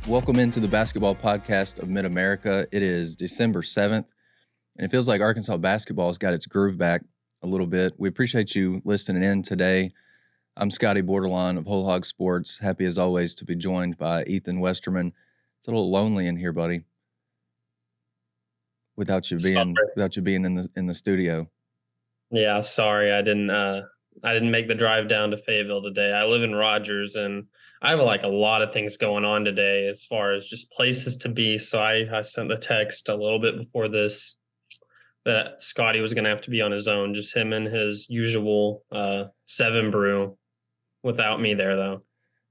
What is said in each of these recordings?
Welcome into the basketball podcast of Mid-America. It is December 7th, and it feels like Arkansas basketball has got its groove back a little bit. We appreciate you listening in today. I'm Scottie Borderline of Whole Hog Sports. Happy as always to be joined by Ethan Westerman. It's a little lonely in here, buddy, without you being in the studio. Yeah, sorry, I didn't make the drive down to Fayetteville today. I live in Rogers, and I have a lot of things going on today as far as just places to be. So I sent the text a little bit before this that Scottie was going to have to be on his own, just him and his usual 7 brew without me there, though.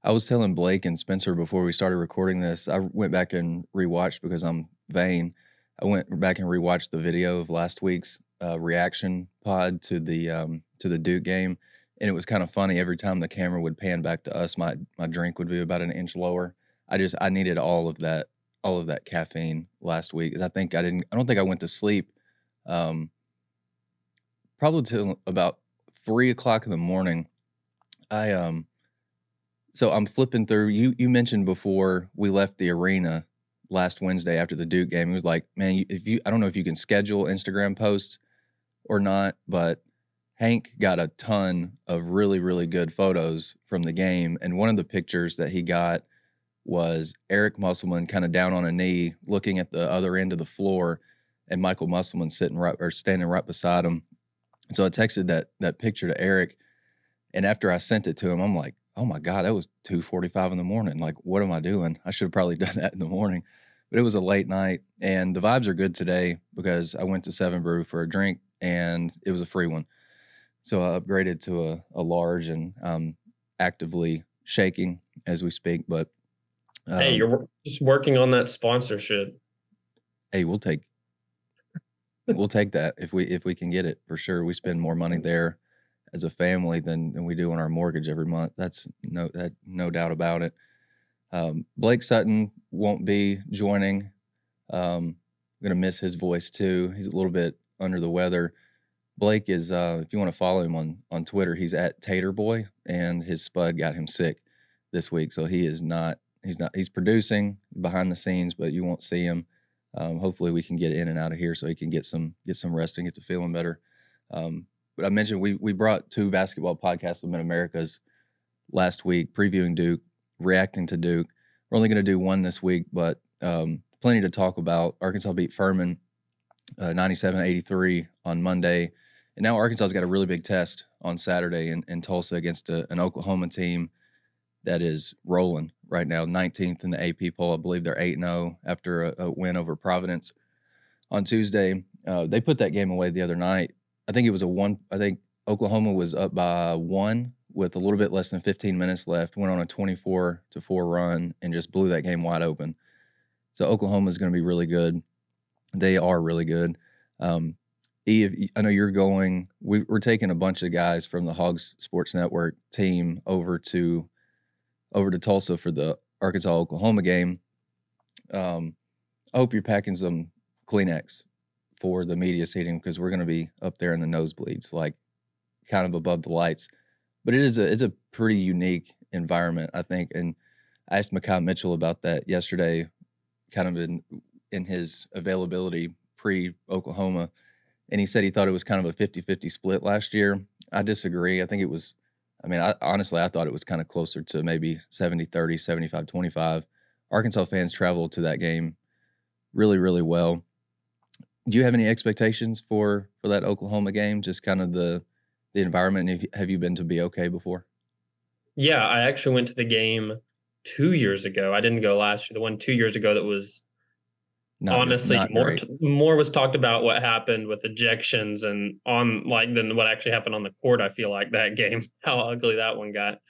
I was telling Blake and Spencer before we started recording this, I went back and rewatched because I'm vain. I went back and rewatched the video of last week's reaction pod to the Duke game, and it was kind of funny. Every time the camera would pan back to us, my drink would be about an inch lower. I needed all of that caffeine last week. I don't think I went to sleep probably till about 3:00 in the morning. So I'm flipping through. You mentioned before we left the arena last Wednesday after the Duke game. It was like, man, I don't know if you can schedule Instagram posts or not, but Hank got a ton of really, really good photos from the game. And one of the pictures that he got was Eric Musselman kind of down on a knee looking at the other end of the floor, and Michael Musselman standing right beside him. So I texted that picture to Eric, and after I sent it to him, I'm like, oh my God, that was 2:45 in the morning. Like, what am I doing? I should have probably done that in the morning. But it was a late night, and the vibes are good today because I went to 7 Brew for a drink, and it was a free one. So I upgraded to a large, and I'm actively shaking as we speak. But Hey, you're just working on that sponsorship. hey, we'll take that if we can get it, for sure. We spend more money there as a family than we do on our mortgage every month. That's no doubt about it. Blake Sutton won't be joining. I'm going to miss his voice too. He's a little bit under the weather. Blake is, if you want to follow him on Twitter, he's at Taterboy, and his spud got him sick this week. So he's producing behind the scenes, but you won't see him. Hopefully we can get in and out of here so he can get some rest and get to feeling better. But I mentioned we brought 2 basketball podcasts of Mid-America's last week, previewing Duke, reacting to Duke. We're only going to do one this week, but plenty to talk about. Arkansas beat Furman 97-83 on Monday. And now Arkansas's got a really big test on Saturday in Tulsa against an Oklahoma team that is rolling right now, 19th in the AP poll. I believe they're 8-0 after a win over Providence on Tuesday. They put that game away the other night. I think it was I think Oklahoma was up by 1 with a little bit less than 15 minutes left, went on a 24-4 run, and just blew that game wide open. So Oklahoma is going to be really good. They are really good. Eve, I know you're going. We're taking a bunch of guys from the Hogs Sports Network team over to Tulsa for the Arkansas-Oklahoma game. I hope you're packing some Kleenex for the media seating, because we're going to be up there in the nosebleeds, like kind of above the lights. But it's a pretty unique environment, I think. And I asked Makai Mitchell about that yesterday, kind of in his availability pre-Oklahoma, and he said he thought it was kind of a 50-50 split last year. I disagree. I think it was, honestly, I thought it was kind of closer to maybe 70-30, 75-25. Arkansas fans traveled to that game really, really well. Do you have any expectations for that Oklahoma game? Just kind of the environment. Have you been to BOK before? Yeah, I actually went to the game 2 years ago. I didn't go last year. The one 2 years ago that was honestly more was talked about what happened with ejections and than what actually happened on the court. I feel like that game, how ugly that one got.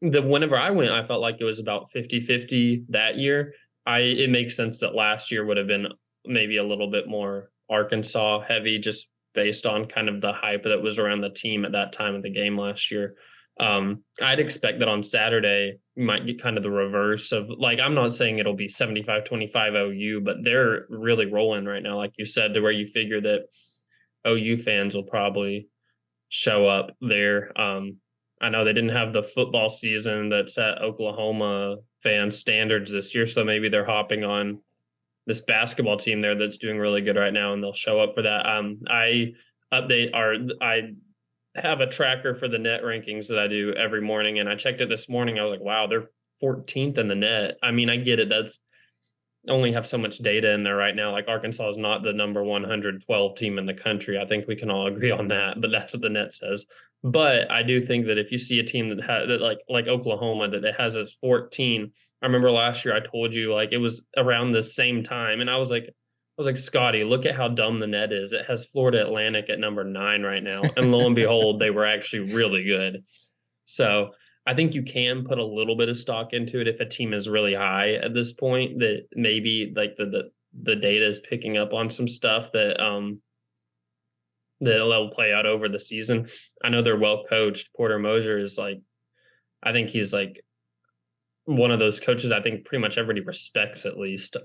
Whenever I went, I felt like it was about 50-50 that year. It makes sense that last year would have been maybe a little bit more Arkansas heavy, just based on kind of the hype that was around the team at that time of the game last year. I'd expect that on Saturday you might get kind of the reverse of, like, I'm not saying it'll be 75-25 OU, but they're really rolling right now, like you said, to where you figure that OU fans will probably show up there. I know they didn't have the football season that's at Oklahoma fan standards this year. So maybe they're hopping on this basketball team there that's doing really good right now, and they'll show up for that. I have a tracker for the net rankings that I do every morning, and I checked it this morning. I was like, wow, they're 14th in the net. I mean, I get it. That's only have so much data in there right now. Like Arkansas is not the number 112 team in the country. I think we can all agree on that, but that's what the net says. But I do think that if you see a team that has that like Oklahoma that it has a 14, I remember last year I told you like it was around the same time, and I was like, Scotty, look at how dumb the net is. It has Florida Atlantic at number 9 right now, and lo and behold, they were actually really good. So I think you can put a little bit of stock into it if a team is really high at this point, that maybe like the data is picking up on some stuff that they'll play out over the season. I know they're well coached. Porter Moser is like, I think he's like one of those coaches I think pretty much everybody respects at least.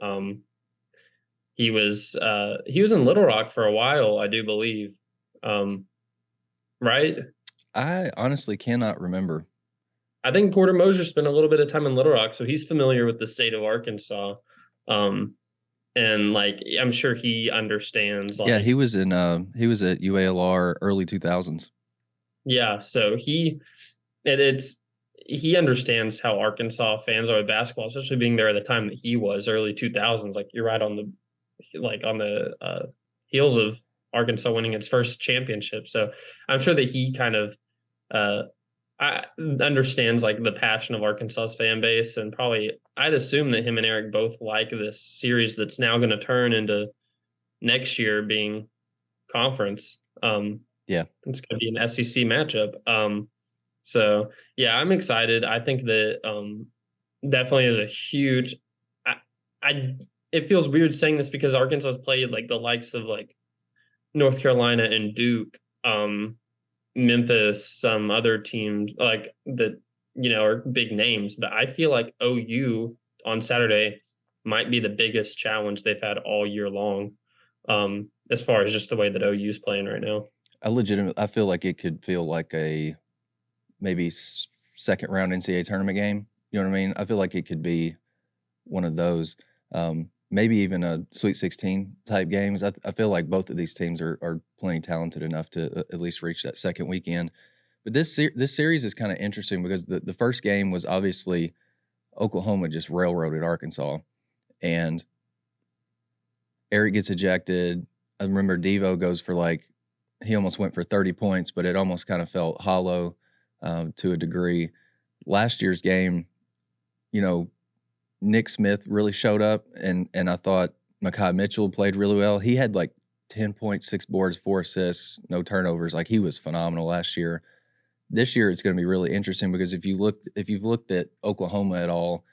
He was in Little Rock for a while, I do believe. Right? I honestly cannot remember. I think Porter Moser spent a little bit of time in Little Rock, so he's familiar with the state of Arkansas. And like I'm sure he understands. Like, yeah, he was at UALR early 2000s. Yeah, so he understands how Arkansas fans are with basketball, especially being there at the time that he was, early 2000s. Like you're right on the heels of Arkansas winning its first championship. So I'm sure that he kind of understands like the passion of Arkansas's fan base, and probably I'd assume that him and Eric both like this series that's now going to turn into next year being conference. Yeah, it's going to be an SEC matchup. So yeah, I'm excited. I think that definitely is a huge. It feels weird saying this because Arkansas's played like the likes of like North Carolina and Duke, Memphis, some other teams like that, are big names. But I feel like OU on Saturday might be the biggest challenge they've had all year long, as far as just the way that OU is playing right now. I feel like it could feel like a maybe second round NCAA tournament game. You know what I mean? I feel like it could be one of those. Maybe even a Sweet 16 type games. I feel like both of these teams are plenty talented enough to at least reach that second weekend. But this series is kind of interesting because the first game was obviously Oklahoma just railroaded Arkansas, and Eric gets ejected. I remember Devo goes for he almost went for 30 points, but it almost kind of felt hollow to a degree. Last year's game, Nick Smith really showed up, and I thought Mekhi Mitchell played really well. He had 10.6 boards, 4 assists, no turnovers. He was phenomenal last year. This year it's going to be really interesting because if you've looked at Oklahoma at all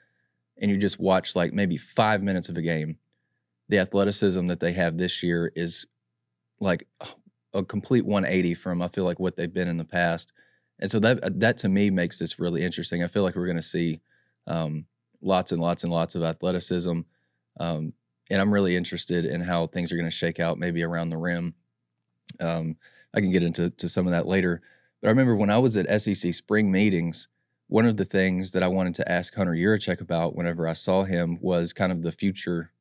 and you just watch maybe 5 minutes of a game, the athleticism that they have this year is like a complete 180 from I feel like what they've been in the past. And so that to me makes this really interesting. I feel like we're going to see lots and lots and lots of athleticism. And I'm really interested in how things are going to shake out maybe around the rim. I can get into some of that later. But I remember when I was at SEC spring meetings, one of the things that I wanted to ask Hunter Yurachek about whenever I saw him was kind of the future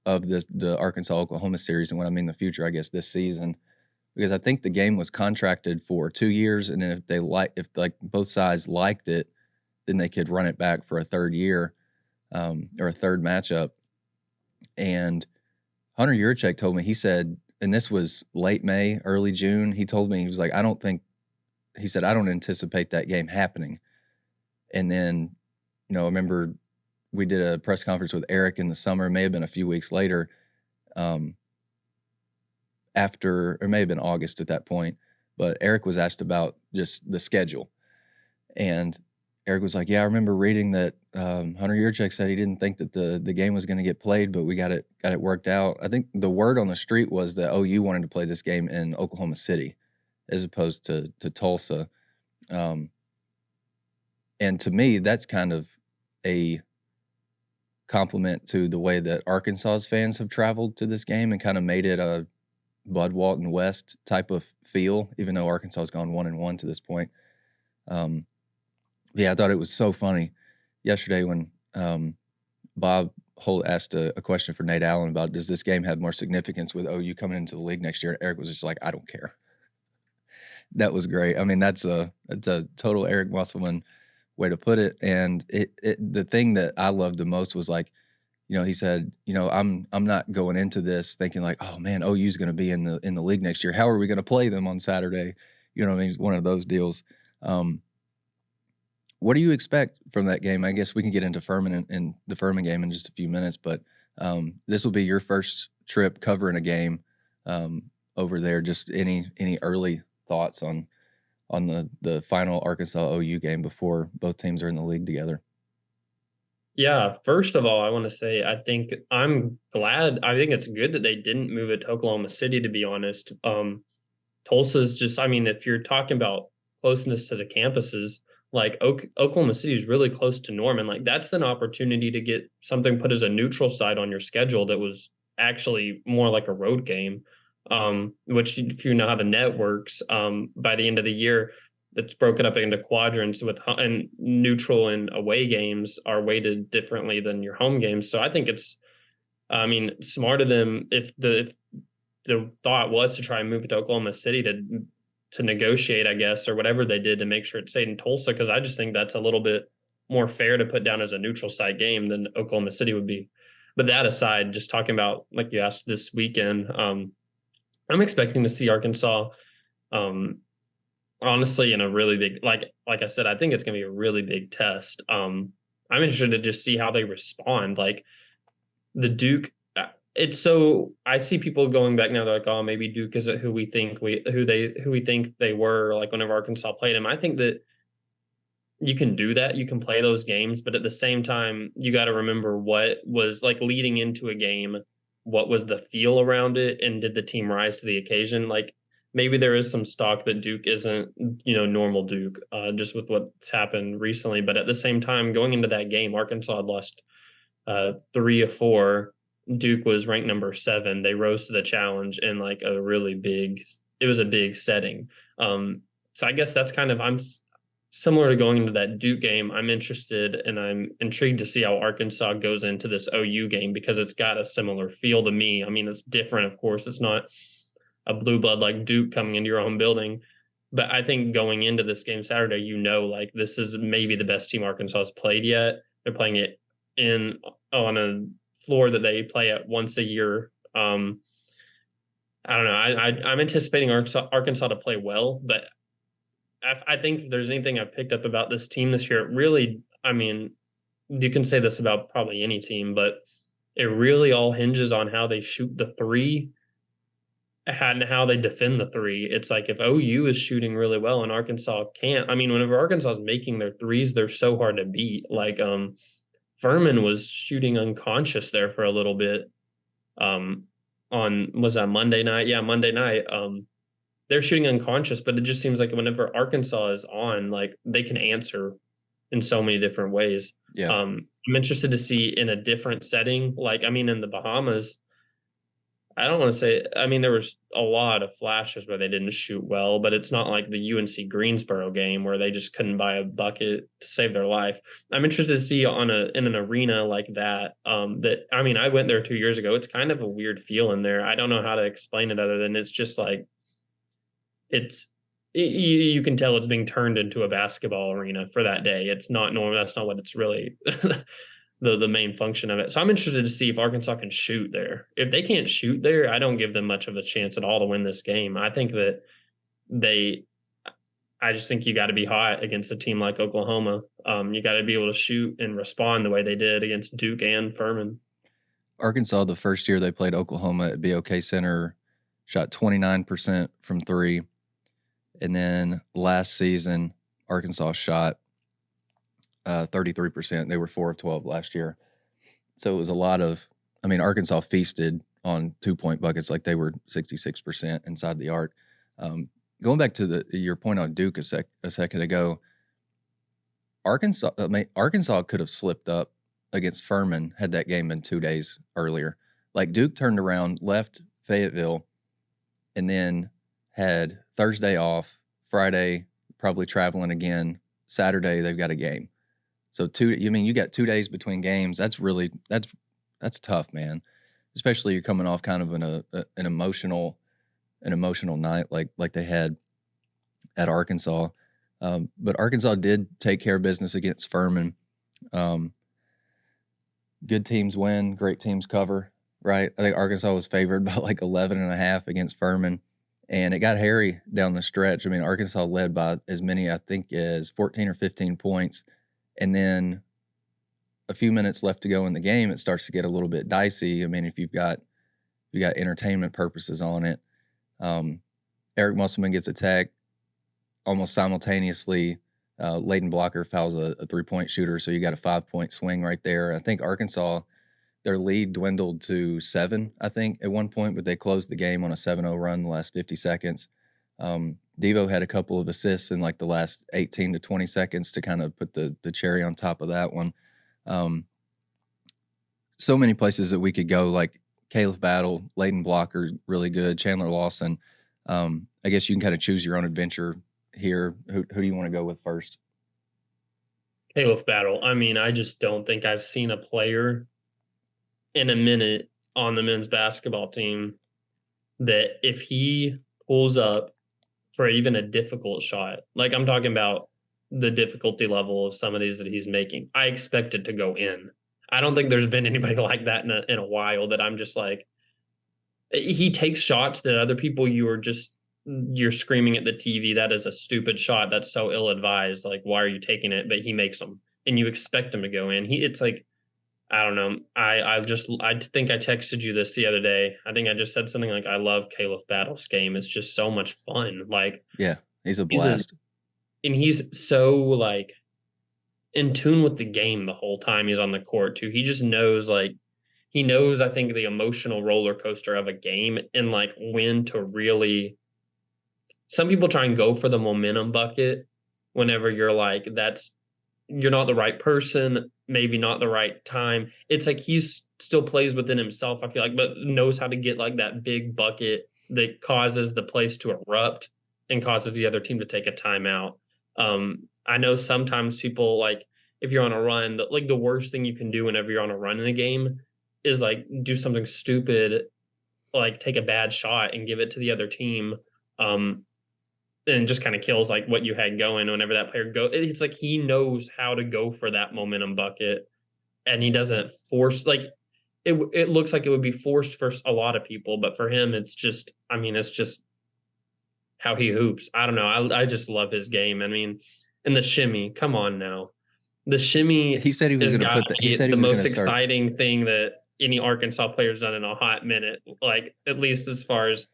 of the Arkansas-Oklahoma series. And when I mean the future, I guess this season, because I think the game was contracted for 2 years. And then if both sides liked it, then they could run it back for a third year or a third matchup. And Hunter Yurachek told me, he said, and this was late May, early June, he told me, he was like, I don't anticipate that game happening. And then, I remember we did a press conference with Eric in the summer, it may have been a few weeks later, after, or it may have been August at that point, but Eric was asked about just the schedule. And Eric was like, yeah, I remember reading that Hunter Yurachek said he didn't think that the game was going to get played, but we got it worked out. I think the word on the street was that OU wanted to play this game in Oklahoma City as opposed to Tulsa. And to me, that's kind of a compliment to the way that Arkansas's fans have traveled to this game and kind of made it a Bud Walton West type of feel, even though Arkansas has gone 1-1 to this point. Yeah, I thought it was so funny yesterday when Bob Holt asked a question for Nate Allen about, does this game have more significance with OU coming into the league next year? And Eric was just like, I don't care. That was great. I mean, that's a total Eric Musselman way to put it. And the thing that I loved the most was like, he said, I'm not going into this thinking like, oh man, OU's going to be in the league next year. How are we going to play them on Saturday? You know what I mean? It's one of those deals. What do you expect from that game? I guess we can get into Furman and the Furman game in just a few minutes, but this will be your first trip covering a game over there. Just any early thoughts on the final Arkansas OU game before both teams are in the league together? Yeah, first of all, I want to say I think I'm glad. I think it's good that they didn't move it to Oklahoma City, to be honest. Tulsa's just, I mean, if you're talking about closeness to the campuses, like Oklahoma City is really close to Norman. Like that's an opportunity to get something put as a neutral site on your schedule that was actually more like a road game. Which if you know how the net works, by the end of the year, that's broken up into quadrants and neutral and away games are weighted differently than your home games. So I think it's, I mean, smart of them if the thought was to try and move it to Oklahoma City to negotiate, I guess, or whatever they did to make sure it stayed in Tulsa, because I just think that's a little bit more fair to put down as a neutral site game than Oklahoma City would be. But that aside, just talking about, like you asked, this weekend, I'm expecting to see Arkansas, honestly, in a really big, like I said, I think it's going to be a really big test. I'm interested to just see how they respond. Like the Duke, it's so, I see people going back now. They're like, oh, maybe Duke isn't who we think they were. Like whenever Arkansas played them, I think that you can do that. You can play those games, but at the same time, you got to remember what was like leading into a game. What was the feel around it, and did the team rise to the occasion? Like maybe there is some stock that Duke isn't, normal Duke, just with what's happened recently. But at the same time, going into that game, Arkansas had lost 3 of 4. Duke was ranked number 7. They rose to the challenge in like it was a big setting. So I guess that's kind of, I'm similar to going into that Duke game. I'm interested and I'm intrigued to see how Arkansas goes into this OU game, because it's got a similar feel to me. I mean, it's different, of course. It's not a blue blood like Duke coming into your own building. But I think going into this game Saturday, like this is maybe the best team Arkansas has played yet. They're playing it on a floor that they play at once a year. I don't know. I'm anticipating Arkansas to play well, but I think if there's anything I've picked up about this team this year, it really, I mean, you can say this about probably any team, but it really all hinges on how they shoot the three and how they defend the three. It's like if OU is shooting really well and Arkansas can't, I mean, whenever Arkansas is making their threes, they're so hard to beat. Like Furman was shooting unconscious there for a little bit. Was that Monday night? Yeah, Monday night. They're shooting unconscious, but it just seems like whenever Arkansas is on, like they can answer in so many different ways. Yeah. I'm interested to see in a different setting. Like, I mean, in the Bahamas, I don't want to say, I mean, there was a lot of flashes where they didn't shoot well, but it's not like the UNC Greensboro game where they just couldn't buy a bucket to save their life. I'm interested to see in an arena like that, I mean, I went there 2 years ago. It's kind of a weird feel in there. I don't know how to explain it other than it's just like, you can tell it's being turned into a basketball arena for that day. It's not normal. That's not what it's really the main function of it. So I'm interested to see if Arkansas can shoot there. If they can't shoot there, I don't give them much of a chance at all to win this game. I think that I just think you got to be hot against a team like Oklahoma. You got to be able to shoot and respond the way they did against Duke and Furman. Arkansas, the first year they played Oklahoma at BOK Center, shot 29% from 3. And then last season, Arkansas shot 33%. They were 4 of 12 last year. So it was a lot of, I mean, Arkansas feasted on 2-point buckets like they were 66% inside the arc. Going back to your point on Duke a second ago, Arkansas could have slipped up against Furman had that game been 2 days earlier. Like Duke turned around, left Fayetteville, and then had Thursday off, Friday probably traveling again, Saturday they've got a game. So you got 2 days between games. That's tough, man. Especially you're coming off kind of an emotional night like they had at Arkansas. But Arkansas did take care of business against Furman. Good teams win, great teams cover, right? I think Arkansas was favored by like 11.5 against Furman, and it got hairy down the stretch. I mean, Arkansas led by as many, I think, as 14 or 15 points, and then a few minutes left to go in the game, it starts to get a little bit dicey. I mean, if you've got entertainment purposes on it, Eric Musselman gets attacked almost simultaneously. Layden Blocker fouls a 3-point shooter, so you got a 5-point swing right there. I think Arkansas, their lead dwindled to 7, I think, at one point, but they closed the game on a 7-0 run in the last 50 seconds. Devo had a couple of assists in like the last 18 to 20 seconds to kind of put the cherry on top of that one. So many places that we could go, like Khalif Battle, Layden Blocker, really good, Chandler Lawson. I guess you can kind of choose your own adventure here. Who do you want to go with first? Khalif Battle. I mean, I just don't think I've seen a player in a minute on the men's basketball team that if he pulls up for even a difficult shot, like I'm talking about the difficulty level of some of these that he's making, I expect it to go in. I don't think there's been anybody like that in a while that I'm just like, he takes shots that other people you're screaming at the TV, that is a stupid shot. That's so ill-advised. Like, why are you taking it? But he makes them, and you expect him to go in. It's like, I don't know. I think I texted you this the other day. I think I just said something like, I love Khalif Battle's game. It's just so much fun. Like, yeah, he's a blast. And he's so like in tune with the game the whole time he's on the court too. He just knows, like, he knows, I think, the emotional roller coaster of a game and like when to really. Some people try and go for the momentum bucket whenever you're like, you're not the right person, maybe not the right time. It's like he's still plays within himself, I feel like, but knows how to get like that big bucket that causes the place to erupt and causes the other team to take a timeout. I know sometimes people, like, if you're on a run, like the worst thing you can do whenever you're on a run in a game is like do something stupid, like take a bad shot and give it to the other team. And just kind of kills like what you had going whenever that player go. It's like he knows how to go for that momentum bucket, and he doesn't force, like, it looks like it would be forced for a lot of people, but for him, it's just how he hoops. I don't know. I just love his game. I mean, and the shimmy, come on now. The shimmy, he said he was going to put the most exciting thing that any Arkansas player's done in a hot minute, like at least as far as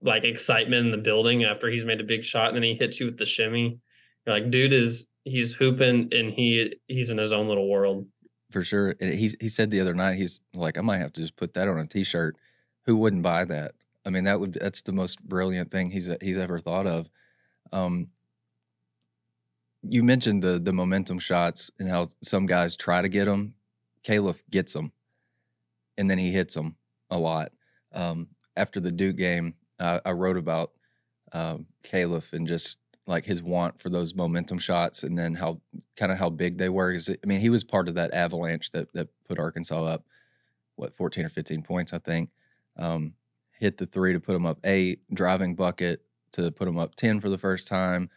like excitement in the building after he's made a big shot and then he hits you with the shimmy. You're like, dude he's hooping and he's in his own little world. For sure. And he said the other night, he's like, I might have to just put that on a t-shirt. Who wouldn't buy that? I mean, that's the most brilliant thing he's ever thought of. You mentioned the momentum shots and how some guys try to get them. Khalif gets them, and then he hits them a lot. After the Duke game, I wrote about Khalif and just like his want for those momentum shots, and then how big they were. I mean, he was part of that avalanche that put Arkansas up, 14 or 15 points, I think. Hit the 3 to put them up 8, driving bucket to put them up 10 for the first time,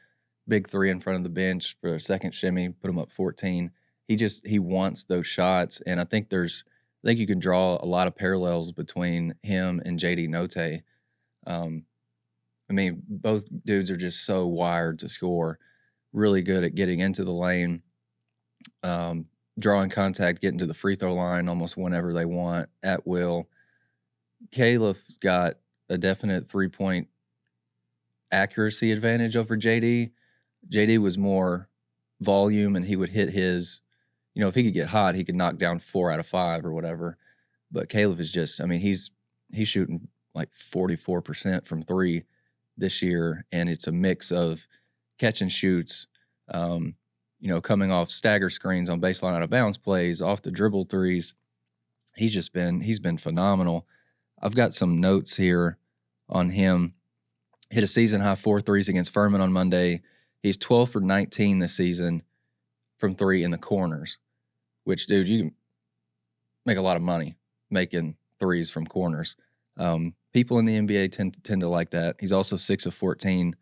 big 3 in front of the bench for a second shimmy, put them up 14. He wants those shots, and I think you can draw a lot of parallels between him and JD Notae. I mean, both dudes are just so wired to score, really good at getting into the lane, drawing contact, getting to the free throw line almost whenever they want, at will. Khalif's got a definite 3-point accuracy advantage over JD. JD was more volume, and he would hit his, if he could get hot, he could knock down 4 out of 5 or whatever. But Khalif is just, I mean, he's shooting like 44% from 3 this year, and it's a mix of catch and shoots, coming off stagger screens on baseline out of bounds plays, off the dribble threes. He's been phenomenal. I've got some notes here on him. Hit a season high 4 threes against Furman on Monday. He's 12 for 19 this season. from 3 in the corners, which, dude, you can make a lot of money making threes from corners. People in the NBA tend to like that. He's also 6 of 14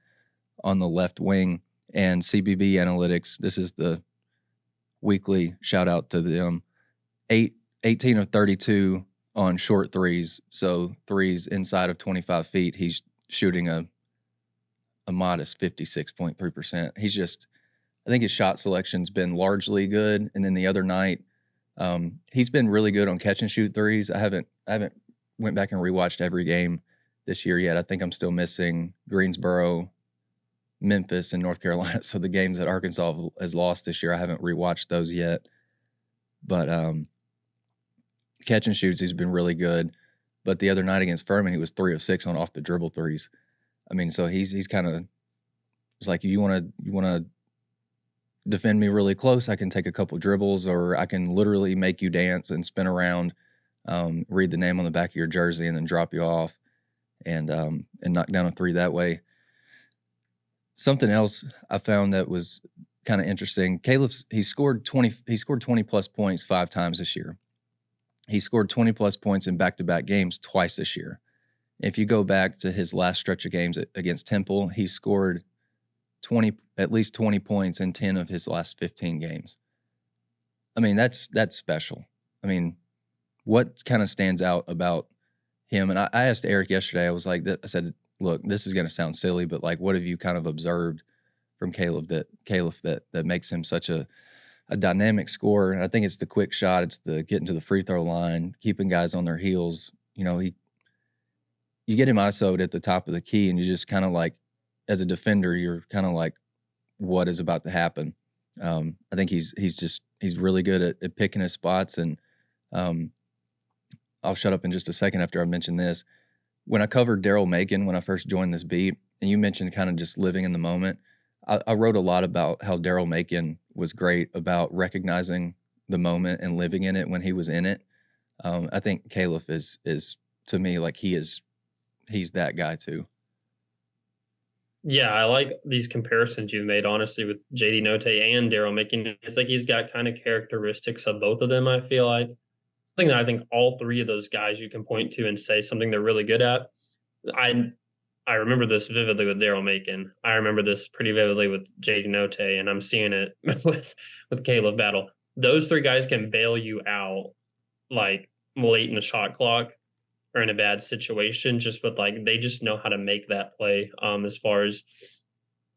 on the left wing. And CBB Analytics, this is the weekly shout out to them, 18 of 32 on short threes. So threes inside of 25 feet. He's shooting a modest 56.3%. He's just, I think his shot selection's been largely good. And then the other night, he's been really good on catch and shoot threes. I haven't went back and rewatched every game this year yet. I think I'm still missing Greensboro, Memphis, and North Carolina. So the games that Arkansas has lost this year, I haven't rewatched those yet. But catch and shoots, he's been really good. But the other night against Furman, he was 3 of 6 on off the dribble threes. I mean, so he's kind of, it's like, you want to defend me really close, I can take a couple dribbles, or I can literally make you dance and spin around, read the name on the back of your jersey, and then drop you off and knock down a three that way. Something else I found that was kind of interesting. He scored 20 plus points 5 times this year. He scored 20 plus points in back-to-back games twice this year. If you go back to his last stretch of games against Temple, he scored at least 20 points in 10 of his last 15 games. I mean, that's special. I mean, what kind of stands out about him? And I asked Eric yesterday, I said, look, this is going to sound silly, but like, what have you kind of observed from Khalif that makes him such a dynamic scorer? And I think it's the quick shot. It's the getting to the free throw line, keeping guys on their heels. You know, you get him ISO'd at the top of the key, and you just kind of like, as a defender, you're kind of like, what is about to happen? I think he's really good at picking his spots. And I'll shut up in just a second after I mention this. When I covered Daryl Macon, when I first joined this beat, and you mentioned kind of just living in the moment, I wrote a lot about how Daryl Macon was great about recognizing the moment and living in it when he was in it. I think Khalif is to me, like, he's that guy too. Yeah, I like these comparisons you've made, honestly, with JD Note and Daryl Macon. It's like he's got kind of characteristics of both of them, I feel like. Something that I think all three of those guys you can point to and say something they're really good at. I remember this vividly with Daryl Macon. I remember this pretty vividly with JD Note, and I'm seeing it with Khalif Battle. Those three guys can bail you out like late in the shot clock or in a bad situation, just with like, they just know how to make that play. As far as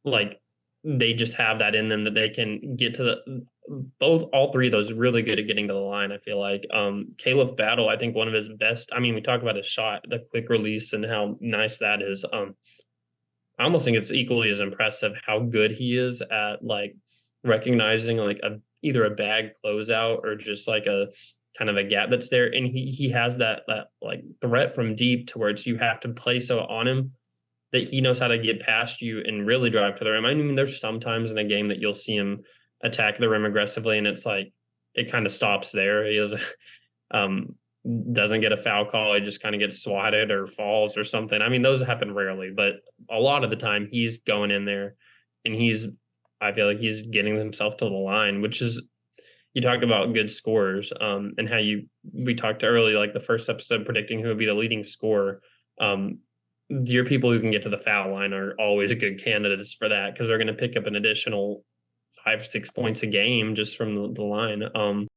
like, they just have that in them that they can get to all three of those really good at getting to the line. I feel like Khalif Battle, I think one of his best, I mean, we talk about his shot, the quick release and how nice that is. I almost think it's equally as impressive how good he is at like recognizing like either a bag closeout or just like a kind of a gap that's there. And he has that like threat from deep to where you have to play so on him that he knows how to get past you and really drive to the rim. I mean, there's sometimes in a game that you'll see him attack the rim aggressively, and it's like it kind of stops there. He doesn't get a foul call. He just kind of gets swatted or falls or something. I mean, those happen rarely, but a lot of the time he's going in there and I feel like he's getting himself to the line, which is, you talk about good scorers, and how we talked earlier, like the first episode, predicting who would be the leading scorer. Your people who can get to the foul line are always good candidates for that, because they're going to pick up an additional 5-6 points a game just from the line.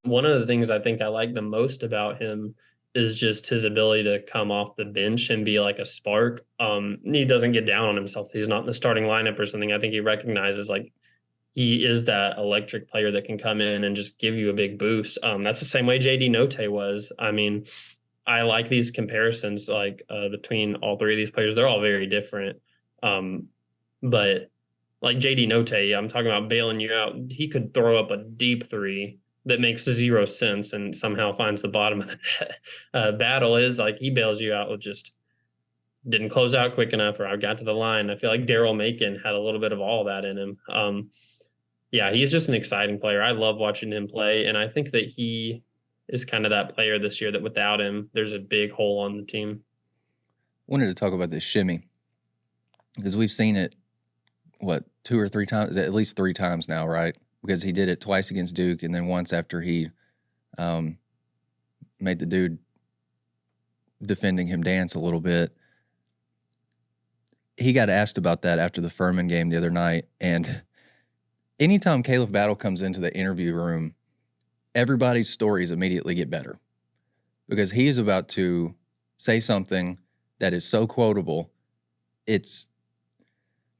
One of the things I think I like the most about him is just his ability to come off the bench and be like a spark. He doesn't get down on himself. He's not in the starting lineup or something. I think he recognizes like he is that electric player that can come in and just give you a big boost. That's the same way JD Note was. I mean, I like these comparisons, like between all three of these players. They're all very different. But like JD Note, I'm talking about bailing you out. He could throw up a deep three that makes 0 sense and somehow finds the bottom of the net. Battle is like, he bails you out with just didn't close out quick enough, or I got to the line. I feel like Daryl Macon had a little bit of all that in him. Yeah, he's just an exciting player. I love watching him play, and I think that he is kind of that player this year that without him, there's a big hole on the team. Wanted to talk about this shimmy, because we've seen it, 2 or 3 times, at least 3 times now, right? because he did it twice against Duke and then once after he made the dude defending him dance a little bit. He got asked about that after the Furman game the other night, and anytime Khalif Battle comes into the interview room, everybody's stories immediately get better because he is about to say something that is so quotable.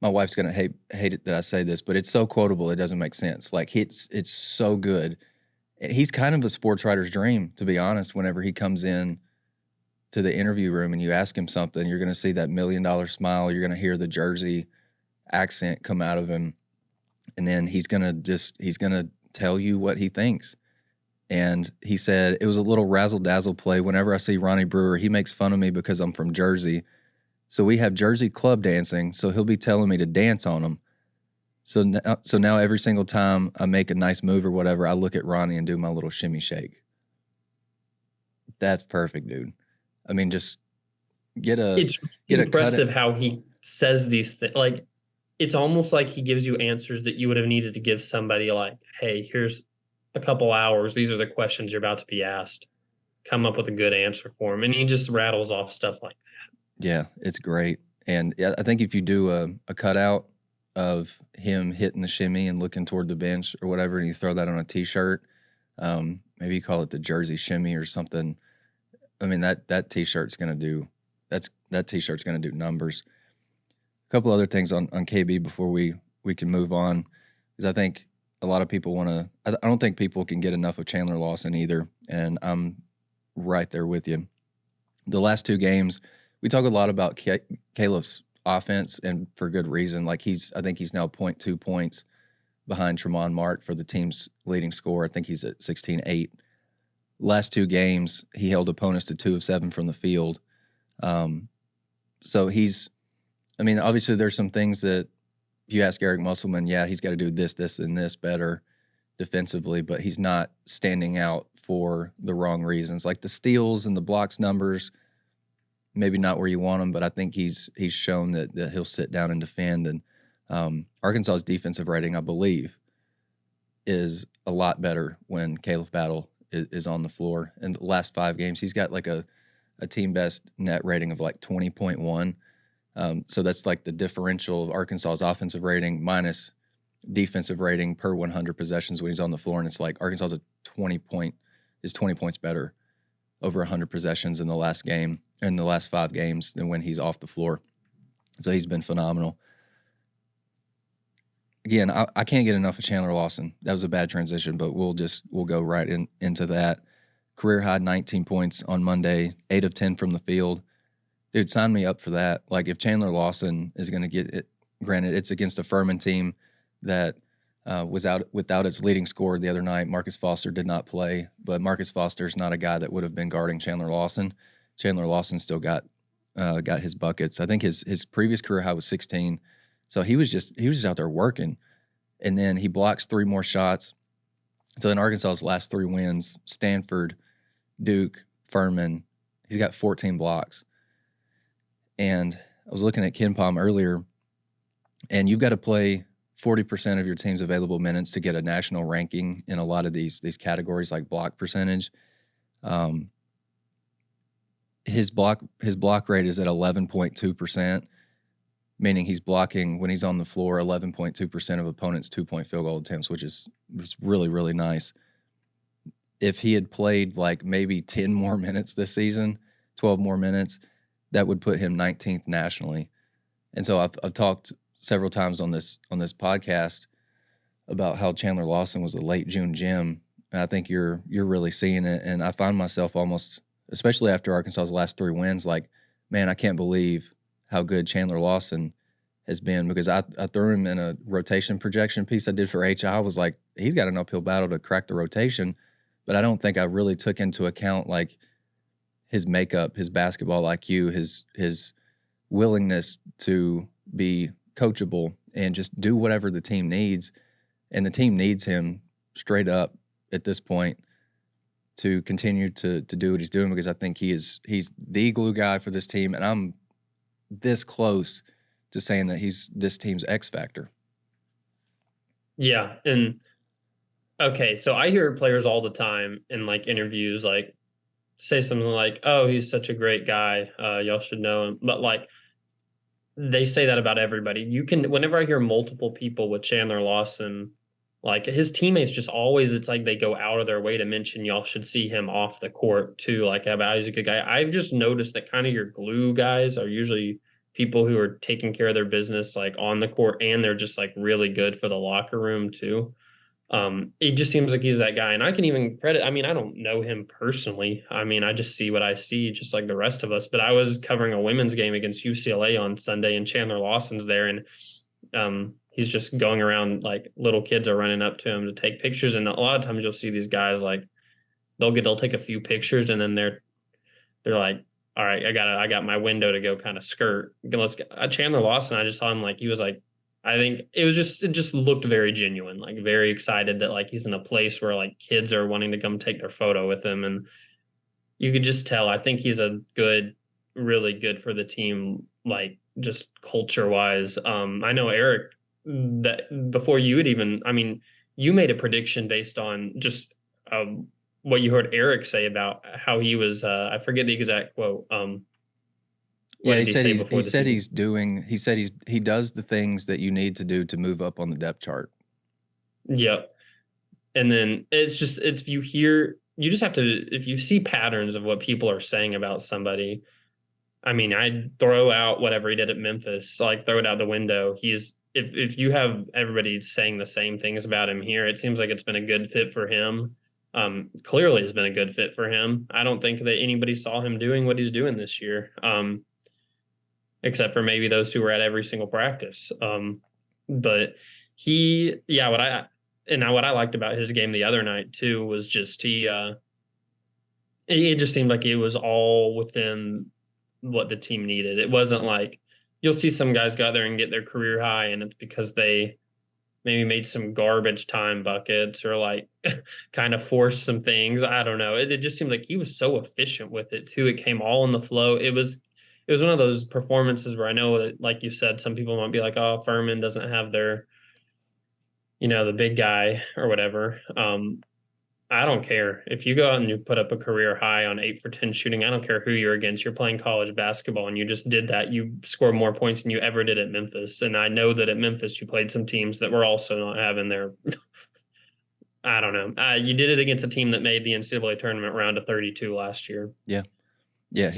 My wife's gonna hate it that I say this, but it's so quotable it doesn't make sense. Like it's so good. He's kind of a sports writer's dream, to be honest. Whenever he comes in to the interview room and you ask him something, you're gonna see that $1 million smile. You're gonna hear the Jersey accent come out of him, and then he's gonna tell you what he thinks. And he said it was a little razzle-dazzle play. Whenever I see Ronnie Brewer, he makes fun of me because I'm from Jersey. So we have Jersey club dancing, so he'll be telling me to dance on them. So now every single time I make a nice move or whatever, I look at Ronnie and do my little shimmy shake. That's perfect, dude. I mean, just it's impressive how he says these things. Like, it's almost like he gives you answers that you would have needed to give somebody like, hey, here's a couple hours. These are the questions you're about to be asked. Come up with a good answer for him. And he just rattles off stuff like that. Yeah, it's great. And I think if you do a cutout of him hitting the shimmy and looking toward the bench or whatever, and you throw that on a T-shirt, maybe you call it the Jersey shimmy or something. I mean, that T-shirt's going to do numbers. A couple other things on KB before we can move on, because I think a lot of people want to. I don't think people can get enough of Chandler Lawson either, and I'm right there with you. The last two games, we talk a lot about Caleb's offense, and for good reason. Like I think he's now 0.2 points behind Tremont Mark for the team's leading scorer. I think he's at 16-8. Last two games, he held opponents to 2 of 7 from the field. So obviously there's some things that if you ask Eric Musselman, yeah, he's got to do this, and this better defensively, but he's not standing out for the wrong reasons. Like the steals and the blocks numbers, maybe not where you want him, but I think he's shown that he'll sit down and defend. And Arkansas's defensive rating, I believe, is a lot better when Khalif Battle is on the floor. In the last 5 games, he's got like a team best net rating of like 20.1. So that's like the differential of Arkansas's offensive rating minus defensive rating per 100 possessions when he's on the floor. And it's like Arkansas's 20 points better over 100 possessions in the last 5 games than when he's off the floor. So he's been phenomenal. Again, I can't get enough of Chandler Lawson. That was a bad transition, but we'll go right into that. Career high 19 points on Monday, 8 of 10 from the field. Dude, sign me up for that. Like if Chandler Lawson is going to get it, granted it's against a Furman team that was out without its leading scorer the other night. Marcus Foster did not play, but Marcus Foster's not a guy that would have been guarding Chandler Lawson. Chandler Lawson still got his buckets. I think his previous career high was 16. So he was just out there working. And then he blocks 3 more shots. So in Arkansas's last 3 wins, Stanford, Duke, Furman, he's got 14 blocks. And I was looking at KenPom earlier, and you've got to play 40% of your team's available minutes to get a national ranking in a lot of these categories like block percentage. His block rate is at 11.2%, meaning he's blocking when he's on the floor 11.2% of opponents' 2-point field goal attempts, which is really, really nice. If he had played like maybe 10 more minutes this season, 12 more minutes, that would put him 19th nationally. And so I've talked several times on this podcast about how Chandler Lawson was a late June gem, and I think you're really seeing it. And I find myself almost, especially after Arkansas's last 3 wins, like, man, I can't believe how good Chandler Lawson has been, because I threw him in a rotation projection piece I did for HI. I was like, he's got an uphill battle to crack the rotation, but I don't think I really took into account like his makeup, his basketball IQ, his willingness to be coachable and just do whatever the team needs. And the team needs him straight up at this point to continue to do what he's doing, because I think he's the glue guy for this team. And I'm this close to saying that he's this team's X factor. Yeah. And Okay, so I hear players all the time in like interviews, like say something like, "Oh, he's such a great guy. Y'all should know him." But like they say that about everybody. You can whenever I hear multiple people with Chandler Lawson, like his teammates just always it's like they go out of their way to mention y'all should see him off the court too, like about he's a good guy. I've just noticed that kind of your glue guys are usually people who are taking care of their business like on the court and they're just like really good for the locker room too. It just seems like he's that guy. And I can even credit, I mean, I don't know him personally. I mean, I just see what I see, just like the rest of us. But I was covering a women's game against UCLA on Sunday, and Chandler Lawson's there. And he's just going around like little kids are running up to him to take pictures. And a lot of times you'll see these guys like they'll take a few pictures and then they're like, all right, I got my window to go kind of skirt. Let's get Chandler Lawson. I just saw him like he was like I think it just looked very genuine, like very excited that like he's in a place where like kids are wanting to come take their photo with him. And you could just tell, I think he's a good, really good for the team, like just culture wise. I know Eric that before you had even, I mean, you made a prediction based on just what you heard Eric say about how he was, I forget the exact quote. Yeah, he said he does the things that you need to do to move up on the depth chart. Yep. And then it's if you hear, you just have to, if you see patterns of what people are saying about somebody, I mean, I'd throw out whatever he did at Memphis, like throw it out the window. If you have everybody saying the same things about him here, it seems like it's been a good fit for him. Clearly has been a good fit for him. I don't think that anybody saw him doing what he's doing this year. Except for maybe those who were at every single practice. But what I liked about his game the other night too was just it just seemed like it was all within what the team needed. It wasn't like you'll see some guys go out there and get their career high, and it's because they maybe made some garbage time buckets or like kind of forced some things. I don't know. It just seemed like he was so efficient with it too. It came all in the flow. It was one of those performances where I know that, like you said, some people might be like, "Oh, Furman doesn't have their, the big guy or whatever." I don't care if you go out and you put up a career high on 8 for 10 shooting. I don't care who you're against. You're playing college basketball, and you just did that. You scored more points than you ever did at Memphis. And I know that at Memphis, you played some teams that were also not having their. I don't know. You did it against a team that made the NCAA tournament round of 32 last year. Yeah. Yeah,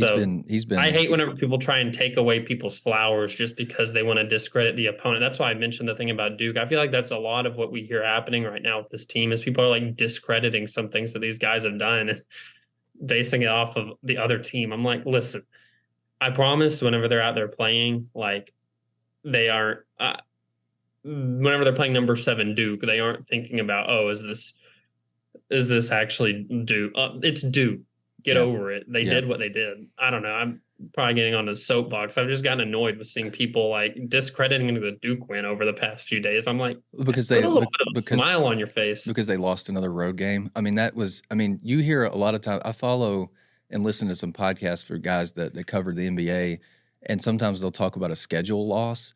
he's been. I hate whenever people try and take away people's flowers just because they want to discredit the opponent. That's why I mentioned the thing about Duke. I feel like that's a lot of what we hear happening right now with this team is people are like discrediting some things that these guys have done and basing it off of the other team. I'm like, listen, I promise whenever they're out there playing, like they aren't. Whenever they're playing number 7 Duke, they aren't thinking about, oh, is this actually Duke? It's Duke. Get over it. They did what they did. I don't know. I'm probably getting on a soapbox. I've just gotten annoyed with seeing people like discrediting the Duke win over the past few days. I'm like, put a little bit of a smile on your face because they lost another road game. I mean, you hear a lot of times. I follow and listen to some podcasts for guys that cover the NBA, and sometimes they'll talk about a schedule loss.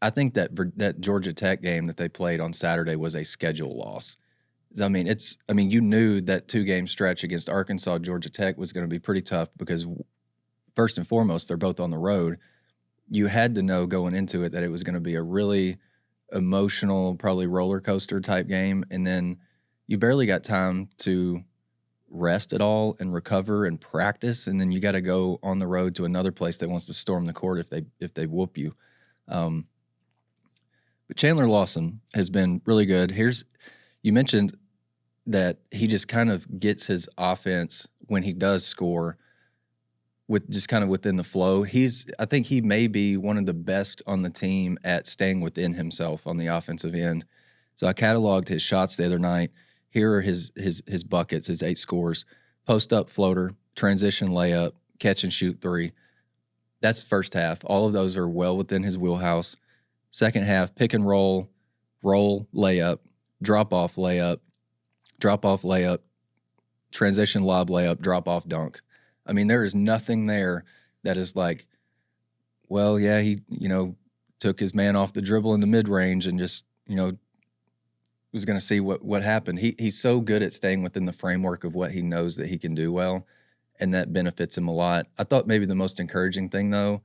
I think that Georgia Tech game that they played on Saturday was a schedule loss. I mean, you knew that 2-game stretch against Arkansas, Georgia Tech was going to be pretty tough because first and foremost, they're both on the road. You had to know going into it that it was going to be a really emotional, probably roller coaster type game. And then you barely got time to rest at all and recover and practice. And then you got to go on the road to another place that wants to storm the court if they whoop you. But Chandler Lawson has been really good. You mentioned that he just kind of gets his offense when he does score with just kind of within the flow. I think he may be one of the best on the team at staying within himself on the offensive end. So I cataloged his shots the other night. Here are his buckets, his 8 scores: post up floater, transition layup, catch and shoot 3. That's first half. All of those are well within his wheelhouse. Second half, pick and roll layup, drop off layup, transition lob layup, drop off dunk. I mean, there is nothing there that is like, well, yeah, he, took his man off the dribble in the mid range and just, was going to see what happened. He's so good at staying within the framework of what he knows that he can do well, and that benefits him a lot. I thought maybe the most encouraging thing, though,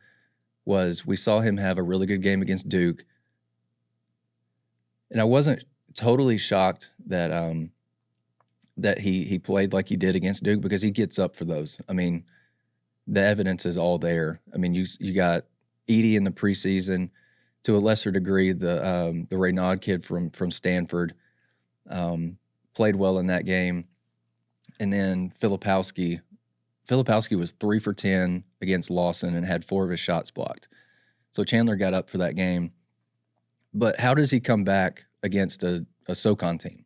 was we saw him have a really good game against Duke, and I wasn't totally shocked that that he played like he did against Duke, because he gets up for those. I mean, the evidence is all there. I mean, you got Edie in the preseason, to a lesser degree, the Raynaud kid from Stanford played well in that game. And then Filipowski was 3 for 10 against Lawson and had 4 of his shots blocked. So Chandler got up for that game. But how does he come back against a SoCon team?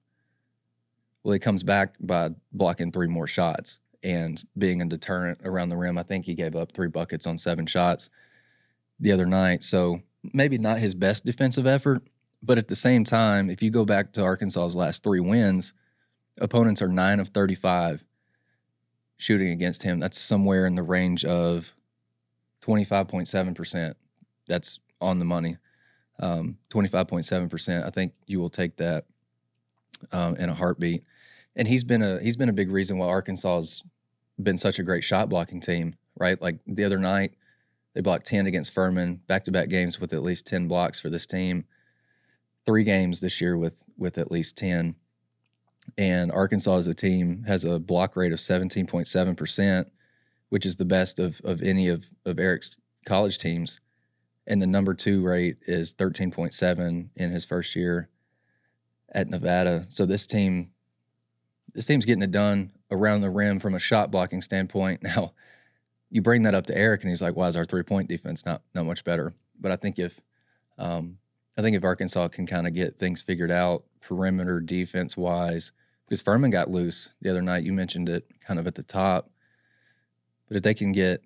Well, he comes back by blocking 3 more shots and being a deterrent around the rim. I think he gave up 3 buckets on 7 shots the other night. So maybe not his best defensive effort, but at the same time, if you go back to Arkansas's last 3 wins, opponents are 9 of 35 shooting against him. That's somewhere in the range of 25.7%. That's on the money. 25.7%. I think you will take that in a heartbeat. And he's been a big reason why Arkansas has been such a great shot blocking team, right? Like the other night, they blocked 10 against Furman, back-to-back games with at least 10 blocks for this team. 3 games this year with at least 10. And Arkansas as a team has a block rate of 17.7%, which is the best of any of Eric's college teams. And the number 2 rate is 13.7 in his first year at Nevada. So this team's getting it done around the rim from a shot blocking standpoint. Now, you bring that up to Eric, and he's like, "Why is our 3-point defense not much better?" But I think if Arkansas can kind of get things figured out perimeter defense wise, because Furman got loose the other night, you mentioned it kind of at the top. But if they can get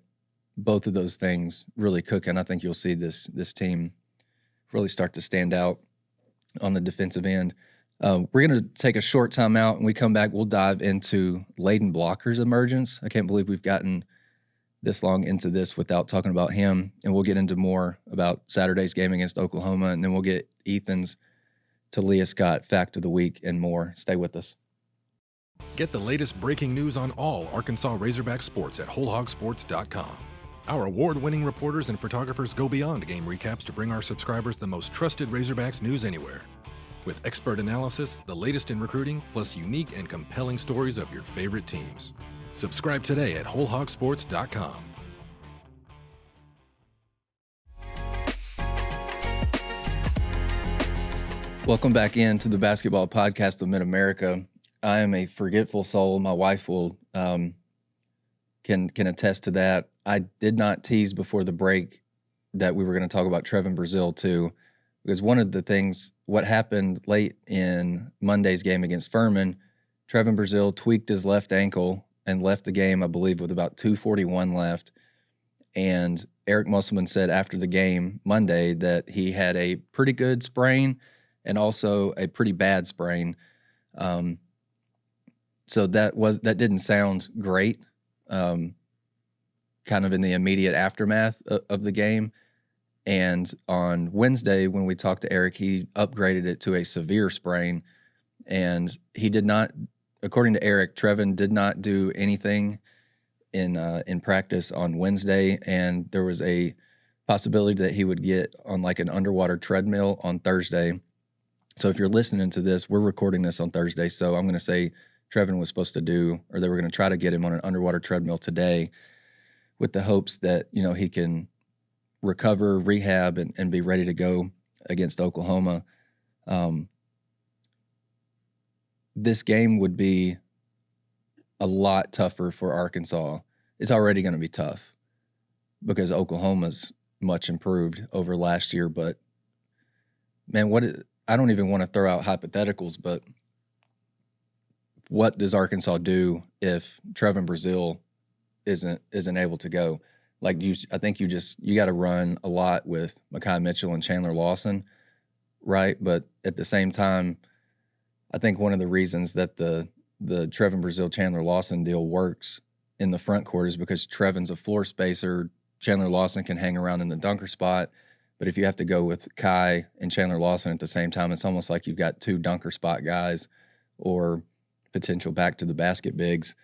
both of those things really cooking, I think you'll see this team really start to stand out on the defensive end. We're going to take a short time out, and we come back, we'll dive into Layden Blocker's emergence. I can't believe we've gotten this long into this without talking about him, and we'll get into more about Saturday's game against Oklahoma, and then we'll get Ethan's Taliah Scott fact of the week and more. Stay with us. Get the latest breaking news on all Arkansas Razorback sports at WholeHogSports.com. Our award-winning reporters and photographers go beyond game recaps to bring our subscribers the most trusted Razorbacks news anywhere. With expert analysis, the latest in recruiting, plus unique and compelling stories of your favorite teams. Subscribe today at WholeHogSports.com. Welcome back into the Basketball Podcast of Mid-America. I am a forgetful soul. My wife will can attest to that. I did not tease before the break that we were going to talk about Trevin Brazile too, because one of the things, what happened late in Monday's game against Furman, Trevin Brazile tweaked his left ankle and left the game, I believe, with about 2:41 left. And Eric Musselman said after the game Monday that he had a pretty good sprain and also a pretty bad sprain. So that didn't sound great, kind of in the immediate aftermath of the game. And on Wednesday, when we talked to Eric, he upgraded it to a severe sprain. And he did not, according to Eric, Trevin did not do anything in practice on Wednesday. And there was a possibility that he would get on like an underwater treadmill on Thursday. So if you're listening to this, we're recording this on Thursday. So I'm going to say Trevin was supposed to do, or they were going to try to get him on an underwater treadmill today with the hopes that, he can recover, rehab, and be ready to go against Oklahoma. This game would be a lot tougher for Arkansas. It's already going to be tough because Oklahoma's much improved over last year. But, man, I don't even want to throw out hypotheticals, but what does Arkansas do if Trevin Brazile isn't able to go? Like I think you got to run a lot with Mekhi Mitchell and Chandler Lawson, right? But at the same time, I think one of the reasons that the Trevin Brazile Chandler Lawson deal works in the front court is because Trevin's a floor spacer. Chandler Lawson can hang around in the dunker spot. But if you have to go with Kai and Chandler Lawson at the same time, it's almost like you've got two dunker spot guys or potential back to the basket bigs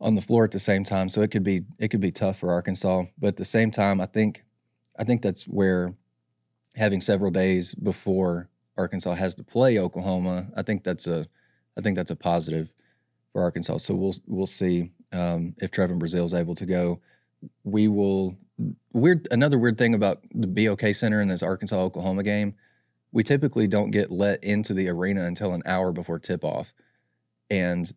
on the floor at the same time. So it could be tough for Arkansas. But at the same time, I think that's where having several days before Arkansas has to play Oklahoma, I think that's a positive for Arkansas. So we'll see if Trevin Brazile is able to go. We will. Another weird thing about the BOK Center in this Arkansas-Oklahoma game, we typically don't get let into the arena until an hour before tip-off. And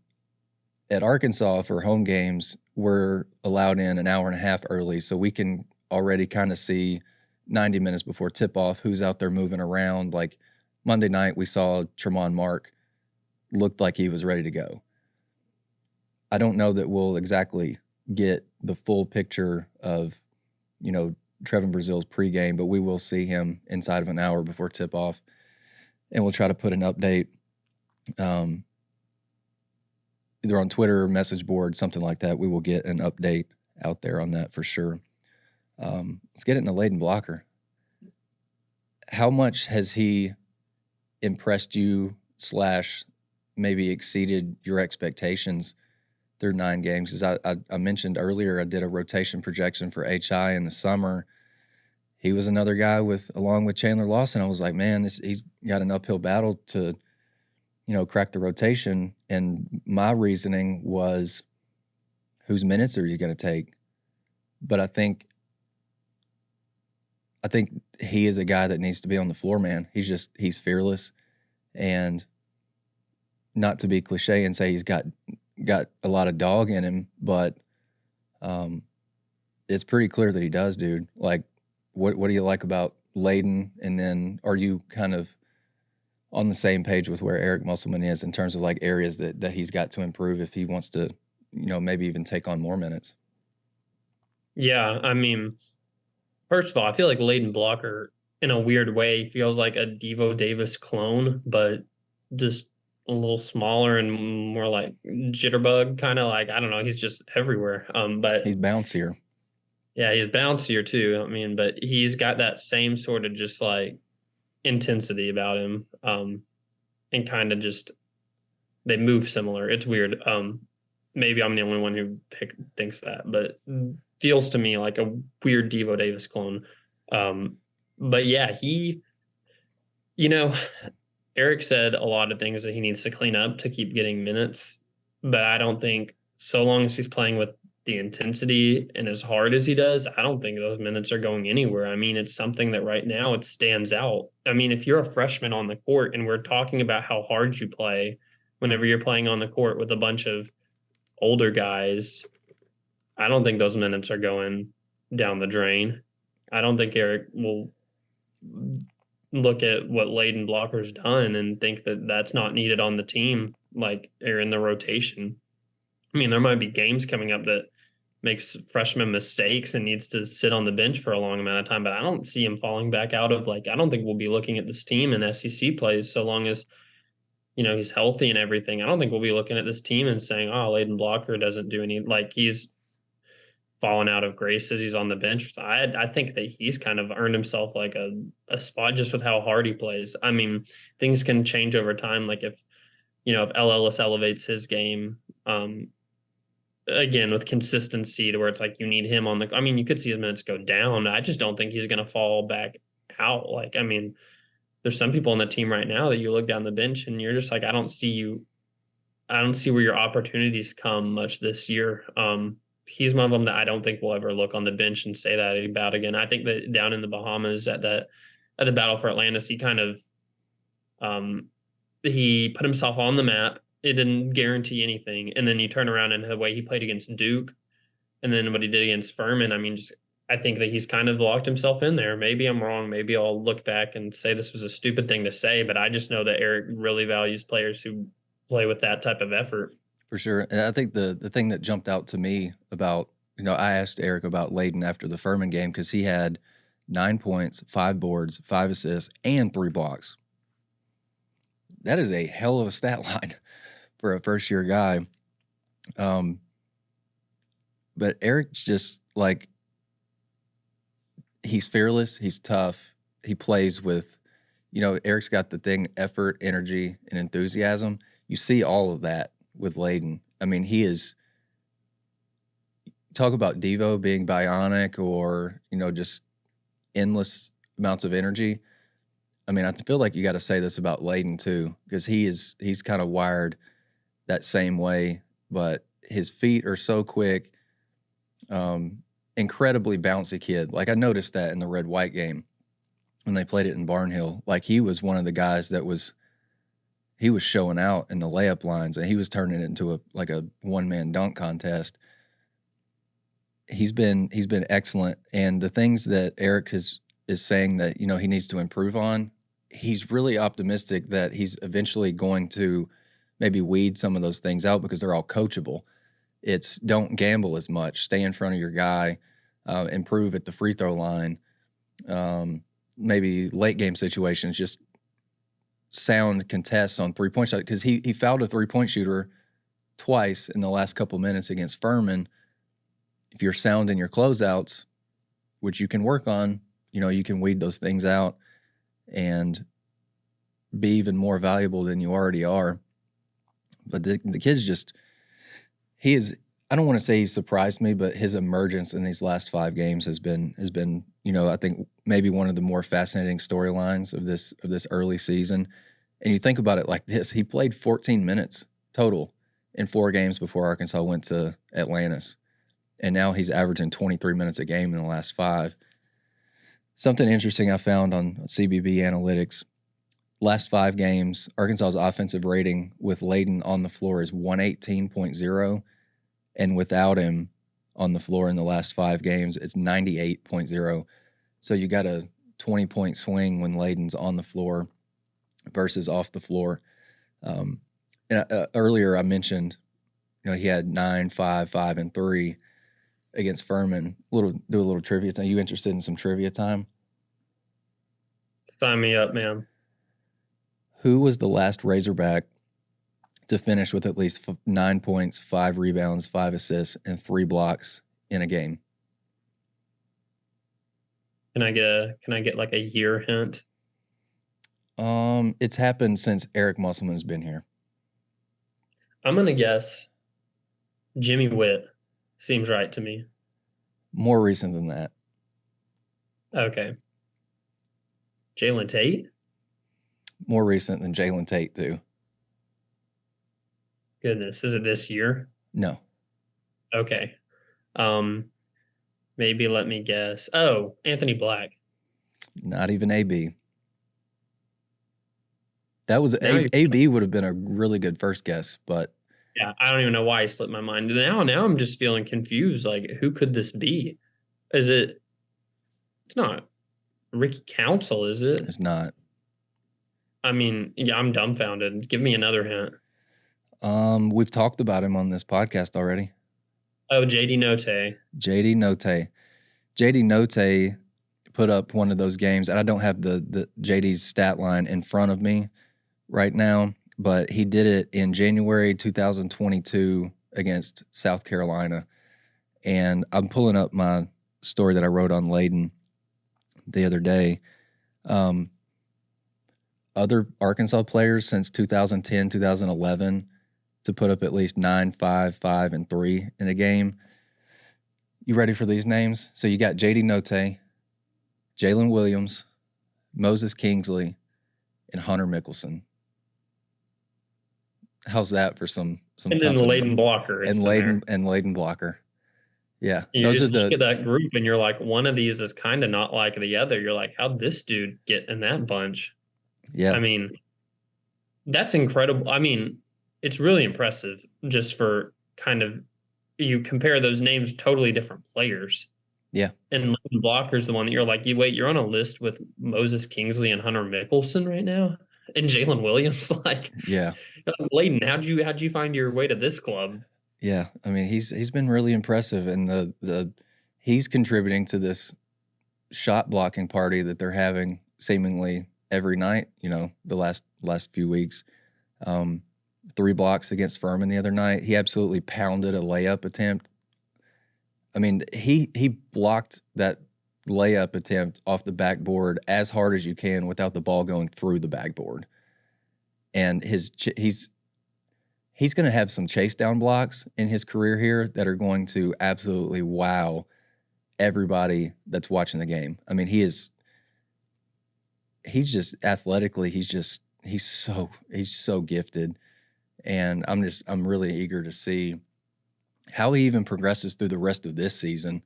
at Arkansas, for home games, we're allowed in an hour and a half early, so we can already kind of see 90 minutes before tip-off who's out there moving around. Like Monday night, we saw Tremont Mark looked like he was ready to go. I don't know that we'll exactly get the full picture of Trevin Brazile's pregame, but we will see him inside of an hour before tip-off, and we'll try to put an update either on Twitter or message board, something like that. We will get an update out there on that for sure. Let's get it in the Layden blocker. How much has he impressed you / maybe exceeded your expectations through 9 games? Because I mentioned earlier, I did a rotation projection for HI in the summer. He was another guy along with Chandler Lawson. I was like, man, he's got an uphill battle to, crack the rotation. And my reasoning was, whose minutes are you going to take? But I think he is a guy that needs to be on the floor, man. He's fearless, and not to be cliche and say he's got a lot of dog in him, but it's pretty clear that he does, dude. Like, what do you like about Layden? And then are you kind of on the same page with where Eric Musselman is in terms of like areas that he's got to improve if he wants to, maybe even take on more minutes? Yeah, I mean, first of all, I feel like Layden Blocker, in a weird way, feels like a Devo Davis clone, but just a little smaller and more like jitterbug, kind of like, I don't know, he's just everywhere. But he's bouncier. Yeah, he's bouncier too. I mean, but he's got that same sort of just like intensity about him, and kind of just they move similar. It's weird. Maybe I'm the only one who thinks that, but feels to me like a weird Devo Davis clone. But yeah, Eric said a lot of things that he needs to clean up to keep getting minutes, but I don't think so long as he's playing with the intensity and as hard as he does, I don't think those minutes are going anywhere. I mean, it's something that right now it stands out. I mean, if you're a freshman on the court and we're talking about how hard you play whenever you're playing on the court with a bunch of older guys, I don't think those minutes are going down the drain. I don't think Eric will look at what Layden Blocker's done and think that that's not needed on the team, like, or in the rotation. I mean, there might be games coming up that makes freshman mistakes and needs to sit on the bench for a long amount of time, but I don't see him falling back out of, like, I don't think we'll be looking at this team in SEC plays so long as, he's healthy and everything. I don't think we'll be looking at this team and saying, oh, Layden Blocker doesn't do any, like, he's fallen out of grace as he's on the bench. I think that he's kind of earned himself like a spot just with how hard he plays. I mean, things can change over time. Like if El Ellis elevates his game, again, with consistency to where it's like you need him on the, I mean, you could see his minutes go down. I just don't think he's going to fall back out. Like, I mean, there's some people on the team right now that you look down the bench and you're just like, I don't see where your opportunities come much this year. He's one of them that I don't think will ever look on the bench and say that about again. I think that down in the Bahamas at the Battle for Atlantis, he kind of, he put himself on the map. It didn't guarantee anything. And then you turn around and the way he played against Duke and then what he did against Furman, I mean, I think that he's kind of locked himself in there. Maybe I'm wrong. Maybe I'll look back and say this was a stupid thing to say, but I just know that Eric really values players who play with that type of effort. For sure. And I think the thing that jumped out to me about, I asked Eric about Layden after the Furman game because he had 9 points, 5 boards, 5 assists, and 3 blocks. That is a hell of a stat line for a first-year guy. But Eric's just like, he's fearless, he's tough, he plays with, Eric's got the thing, effort, energy, and enthusiasm. You see all of that with Layden. I mean, he is, talk about Devo being bionic or, just endless amounts of energy. I mean, I feel like you got to say this about Layden too, because he's kind of wired that same way, but his feet are so quick. Incredibly bouncy kid. Like, I noticed that in the red-white game when they played it in Barnhill. Like, he was one of the guys that he was showing out in the layup lines, and he was turning it into a one-man dunk contest. He's been excellent, and the things that Eric is saying that he needs to improve on, he's really optimistic that he's eventually going to maybe weed some of those things out because they're all coachable. It's don't gamble as much, stay in front of your guy, improve at the free throw line, maybe late game situations, just sound contests on 3-point shot, because he fouled a 3-point shooter twice in the last couple minutes against Furman. If you're sound in your closeouts, which you can work on, you can weed those things out and be even more valuable than you already are. But the kid's just, I don't want to say he surprised me, but his emergence in these last 5 games has been, I think maybe one of the more fascinating storylines of this early season. And you think about it like this: he played 14 minutes total in 4 games before Arkansas went to Atlantis, and now he's averaging 23 minutes a game in the last 5. Something interesting I found on CBB Analytics: last 5 games, Arkansas's offensive rating with Layden on the floor is 118.0. And without him on the floor in the last 5 games, it's 98.0. So you got a 20-point swing when Layden's on the floor versus off the floor. Earlier I mentioned, he had 9, 5, 5, and 3 against Furman. Do a little trivia time. Are you interested in some trivia time? Sign me up, man. Who was the last Razorback to finish with at least 9 points, 5 rebounds, 5 assists, and 3 blocks in a game? Can I get like a year hint? It's happened since Eric Musselman's been here. I'm gonna guess Jimmy Witt. Seems right to me. More recent than that. Okay. Jalen Tate? More recent than Jalen Tate, too. Goodness, is it this year? No. Okay. Maybe let me guess. Oh, Anthony Black. Not even AB. That was AB would have been a really good first guess, but yeah, I don't even know why he slipped my mind. Now I'm just feeling confused. Like, who could this be? It's not Ricky Council, is it? It's not. I mean, yeah, I'm dumbfounded. Give me another hint. We've talked about him on this podcast already. Oh, JD Notae. JD Notae put up one of those games, and I don't have the JD's stat line in front of me right now, but he did it in January 2022 against South Carolina. And I'm pulling up my story that I wrote on Layden the other day. Other Arkansas players since 2010, 2011 to put up at least 9, 5, 5, and 3 in a game. You ready for these names? So you got JD Notae, Jalen Williams, Moses Kingsley, and Hunter Mickelson. How's that for some and then Layden Blocker and Layden Blocker. Yeah, you just look at that group and you're like, one of these is kind of not like the other. You're like, how'd this dude get in that bunch? Yeah, I mean, that's incredible. I mean, it's really impressive just for kind of, you compare those names, totally different players. Yeah. And Layden Blocker's the one that you're like, you're on a list with Moses Kingsley and Hunter Mickelson right now, and Jalen Williams. Like, yeah, Layden, how'd you find your way to this club? Yeah, I mean, he's been really impressive, and he's contributing to this shot blocking party that they're having seemingly every night. The last few weeks. 3 blocks against Furman the other night. He absolutely pounded a layup attempt. I mean, he blocked that layup attempt off the backboard as hard as you can without the ball going through the backboard. And he's going to have some chase down blocks in his career here that are going to absolutely wow everybody that's watching the game. I mean, he's just athletically, he's so gifted. And I'm really eager to see how he even progresses through the rest of this season.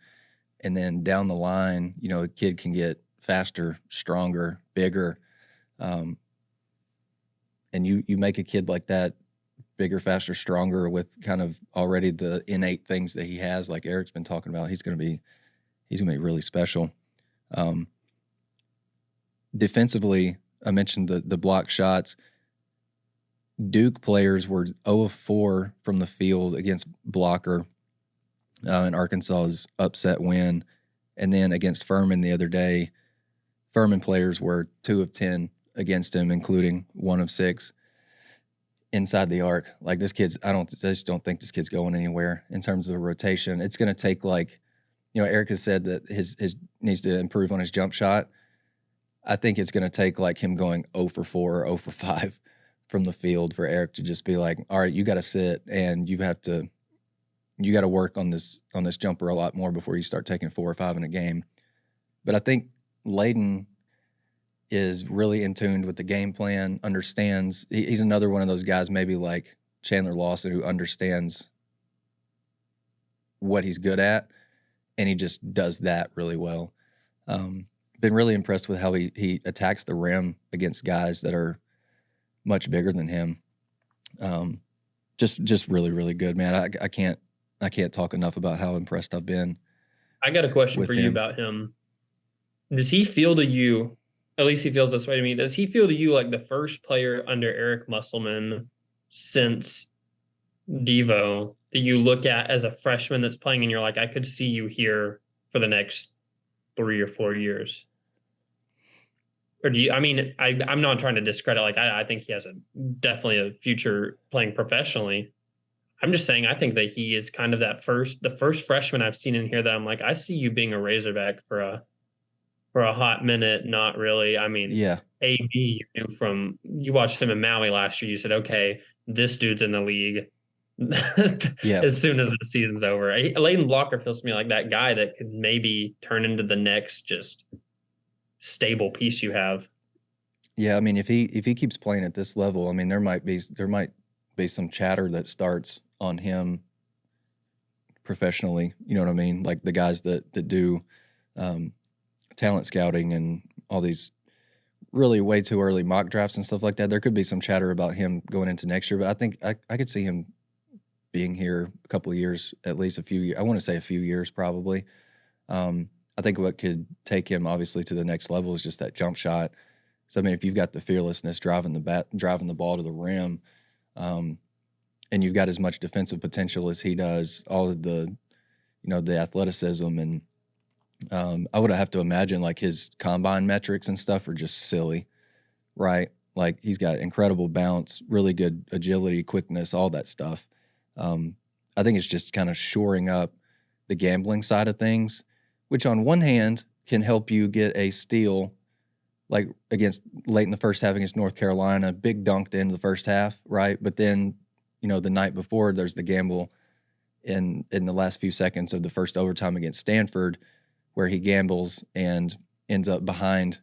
And then down the line, a kid can get faster, stronger, bigger. And you make a kid like that bigger, faster, stronger with kind of already the innate things that he has, like Eric's been talking about. He's going to be really special. Defensively, I mentioned the block shots. Duke players were 0 of 4 from the field against blocker in Arkansas's upset win. And then against Furman the other day, Furman players were 2 of 10 against him, including 1 of 6 inside the arc. Like this kid's, I just don't think this kid's going anywhere in terms of the rotation. It's going to take Eric has said that his needs to improve on his jump shot. I think it's going to take him going 0 for 4 or 0 for 5 from the field for Eric to just be like, all right, you got to sit and you got to work on this jumper a lot more before you start taking 4 or 5 in a game. But I think Layden is really in tune with the game plan, understands. He's another one of those guys, maybe like Chandler Lawson, who understands what he's good at, and he just does that really well. Been really impressed with how he attacks the rim against guys that are much bigger than him. Just really, really good, man. I can't talk enough about how impressed I've been. I got a question for you about him. Does he feel to you, at least he feels this way to me, does he feel to you like the first player under Eric Musselman since Devo that you look at as a freshman that's playing and you're like, I could see you here for the next 3 or 4 years? Or do you, I'm not trying to discredit, I think he has definitely a future playing professionally. I'm just saying, I think that he is kind of the first freshman I've seen in here that I'm like, I see you being a Razorback for a hot minute. Not really. Yeah. AB, you watched him in Maui last year. You said, okay, this dude's in the league. Yeah. As soon as the season's over. Layden Blocker feels to me like that guy that could maybe turn into the next just stable piece you have. Yeah, if he keeps playing at this level, there might be some chatter that starts on him professionally. You know what I mean? Like the guys that do talent scouting and all these really way too early mock drafts and stuff like that. There could be some chatter about him going into next year, but I think I could see him being here a couple of years, at least a few years. I want to say a few years probably. I think what could take him obviously to the next level is just that jump shot. So if you've got the fearlessness driving the ball to the rim, and you've got as much defensive potential as he does, all of the athleticism, and I would have to imagine his combine metrics and stuff are just silly, right? He's got incredible bounce, really good agility, quickness, all that stuff. I think it's just kind of shoring up the gambling side of things, which on one hand can help you get a steal, like against late in the first half against North Carolina, big dunk at the end of the first half, right? But then, the night before, there's the gamble in the last few seconds of the first overtime against Stanford, where he gambles and ends up behind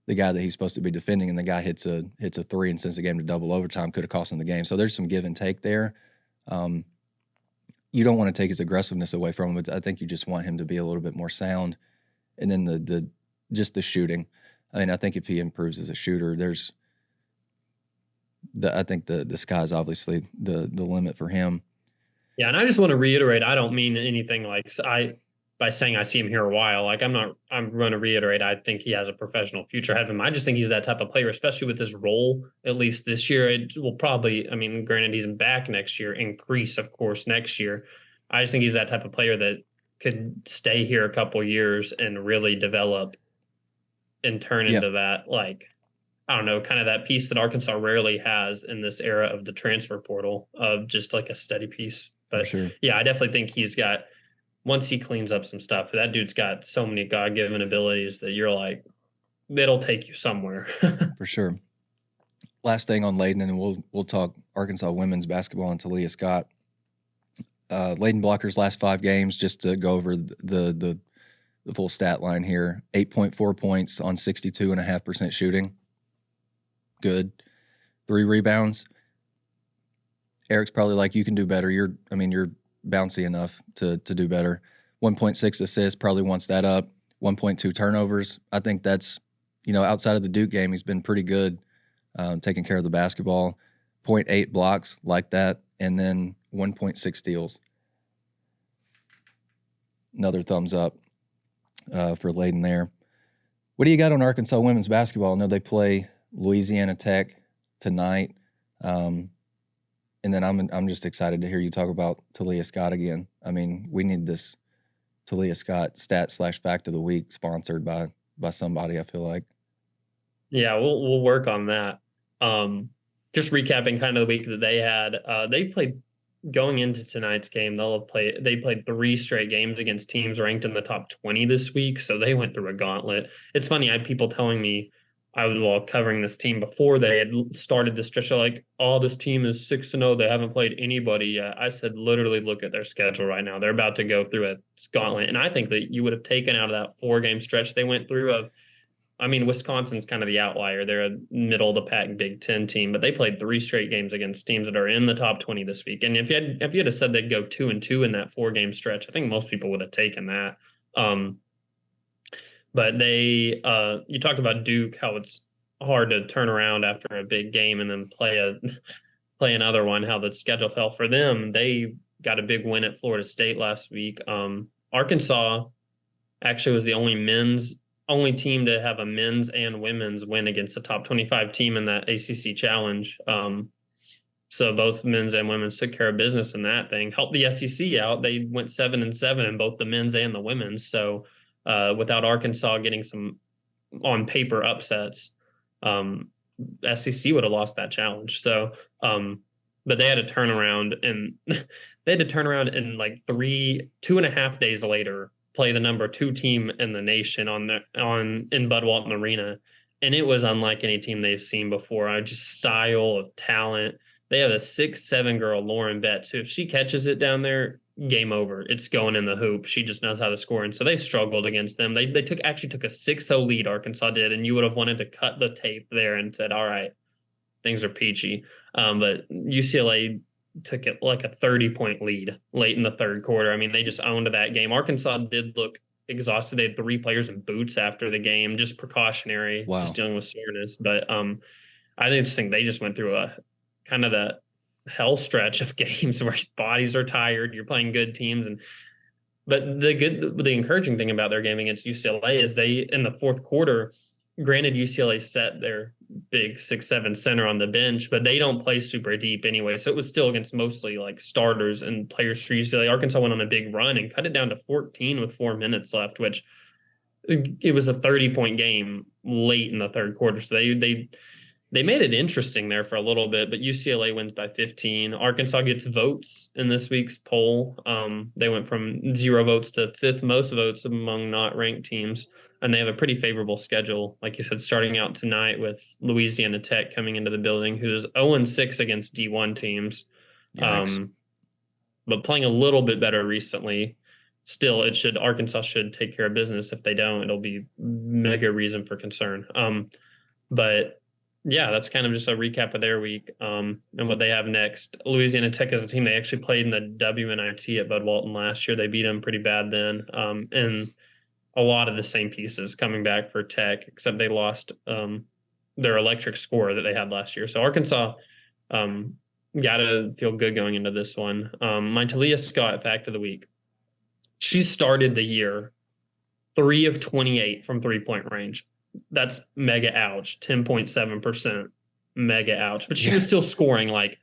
the guy that he's supposed to be defending, and the guy hits a 3 and sends the game to double overtime, could have cost him the game. So there's some give and take there. You don't want to take his aggressiveness away from him, but I think you just want him to be a little bit more sound. And then the shooting. I think if he improves as a shooter, I think the sky's obviously the limit for him. Yeah, and I just want to reiterate, I don't mean anything by saying I see him here a while. I'm going to reiterate, I think he has a professional future ahead of him. I just think he's that type of player, especially with his role, at least this year. It will probably, granted he's back next year, increase, of course, next year. I just think he's that type of player that could stay here a couple years and really develop and turn into that, I don't know, kind of that piece that Arkansas rarely has in this era of the transfer portal, of just a steady piece. But sure. Yeah, I definitely think he's got once he cleans up some stuff, that dude's got so many God-given abilities that you're like, it'll take you somewhere. For sure. Last thing on Layden, and we'll talk Arkansas women's basketball and Taliah Scott. Layden Blocker's last 5 games, just to go over the full stat line here: 8.4 points on 62.5% shooting. Good. 3 rebounds. Eric's probably like, you can do better. You're bouncy enough to do better. 1.6 assists, probably wants that up. 1.2 turnovers. I think that's, outside of the Duke game, he's been pretty good taking care of the basketball. 0.8 blocks, like that. And then 1.6 steals. Another thumbs up for Layden there. What do you got on Arkansas women's basketball? I know they play Louisiana Tech tonight. And then I'm just excited to hear you talk about Taliah Scott again. I mean, we need this Taliah Scott stat/fact of the week sponsored by somebody, I feel like. Yeah, we'll work on that. Just recapping kind of the week that they had. They played going into tonight's game. They played 3 straight games against teams ranked in the top 20 this week. So they went through a gauntlet. It's funny. I had people telling me, I was covering this team before they had started this stretch. Like, oh, this team is 6-0. They haven't played anybody yet. I said, literally look at their schedule right now. They're about to go through a gauntlet. And I think that you would have taken out of that 4-game stretch they went through Wisconsin's kind of the outlier. They're a middle of the pack Big Ten team, but they played 3 straight games against teams that are in the top 20 this week. And if you had said they'd go 2-2 in that 4-game stretch, I think most people would have taken that. But they, you talked about Duke, how it's hard to turn around after a big game and then play another one, how the schedule fell for them. They got a big win at Florida State last week. Arkansas actually was the only team to have a men's and women's win against a top 25 team in that ACC challenge. So both men's and women's took care of business in that thing. Helped the SEC out. They went 7-7 in both the men's and the women's. So without Arkansas getting some on paper upsets, SEC would have lost that challenge. So, but they had to turn around and like 2.5 days later, play the number 2 team in the nation in Bud Walton Arena. And it was unlike any team they've seen before. Just style of talent. They have a 6'7" girl, Lauren Betts, who if she catches it down there, game over. It's going in the hoop. She just knows how to score. And so they struggled against them. They actually took a 6-0 lead, Arkansas did, and you would have wanted to cut the tape there and said, all right, things are peachy. But UCLA took it like a 30-point lead late in the third quarter. I mean, they just owned that game. Arkansas did look exhausted. They had 3 players in boots after the game, just precautionary, just dealing with soreness. But I just think they just went through a kind of the hell stretch of games where bodies are tired. You're playing good teams, but the encouraging thing about their game against UCLA is they, in the fourth quarter, granted UCLA set their big 6'7" center on the bench, but they don't play super deep anyway. So it was still against mostly like starters and players for UCLA. Arkansas went on a big run and cut it down to 14 with 4 minutes left, which it was a 30-point game late in the third quarter. So they made it interesting there for a little bit, but UCLA wins by 15. Arkansas gets votes in this week's poll. They went from 0 votes to 5th most votes among not ranked teams. And they have a pretty favorable schedule, like you said, starting out tonight with Louisiana Tech coming into the building, who's 0-6 against D1 teams, but playing a little bit better recently. Still, Arkansas should take care of business. If they don't, it'll be mega reason for concern. But yeah, that's kind of just a recap of their week and what they have next. Louisiana Tech is a team they actually played in the WNIT at Bud Walton last year. They beat them pretty bad then. And a lot of the same pieces coming back for Tech, except they lost their electric scorer that they had last year. So Arkansas got to feel good going into this one. My Taliah Scott fact of the week. She started the year 3 of 28 from 3-point range. That's mega ouch. 10.7% mega ouch. But she was still scoring like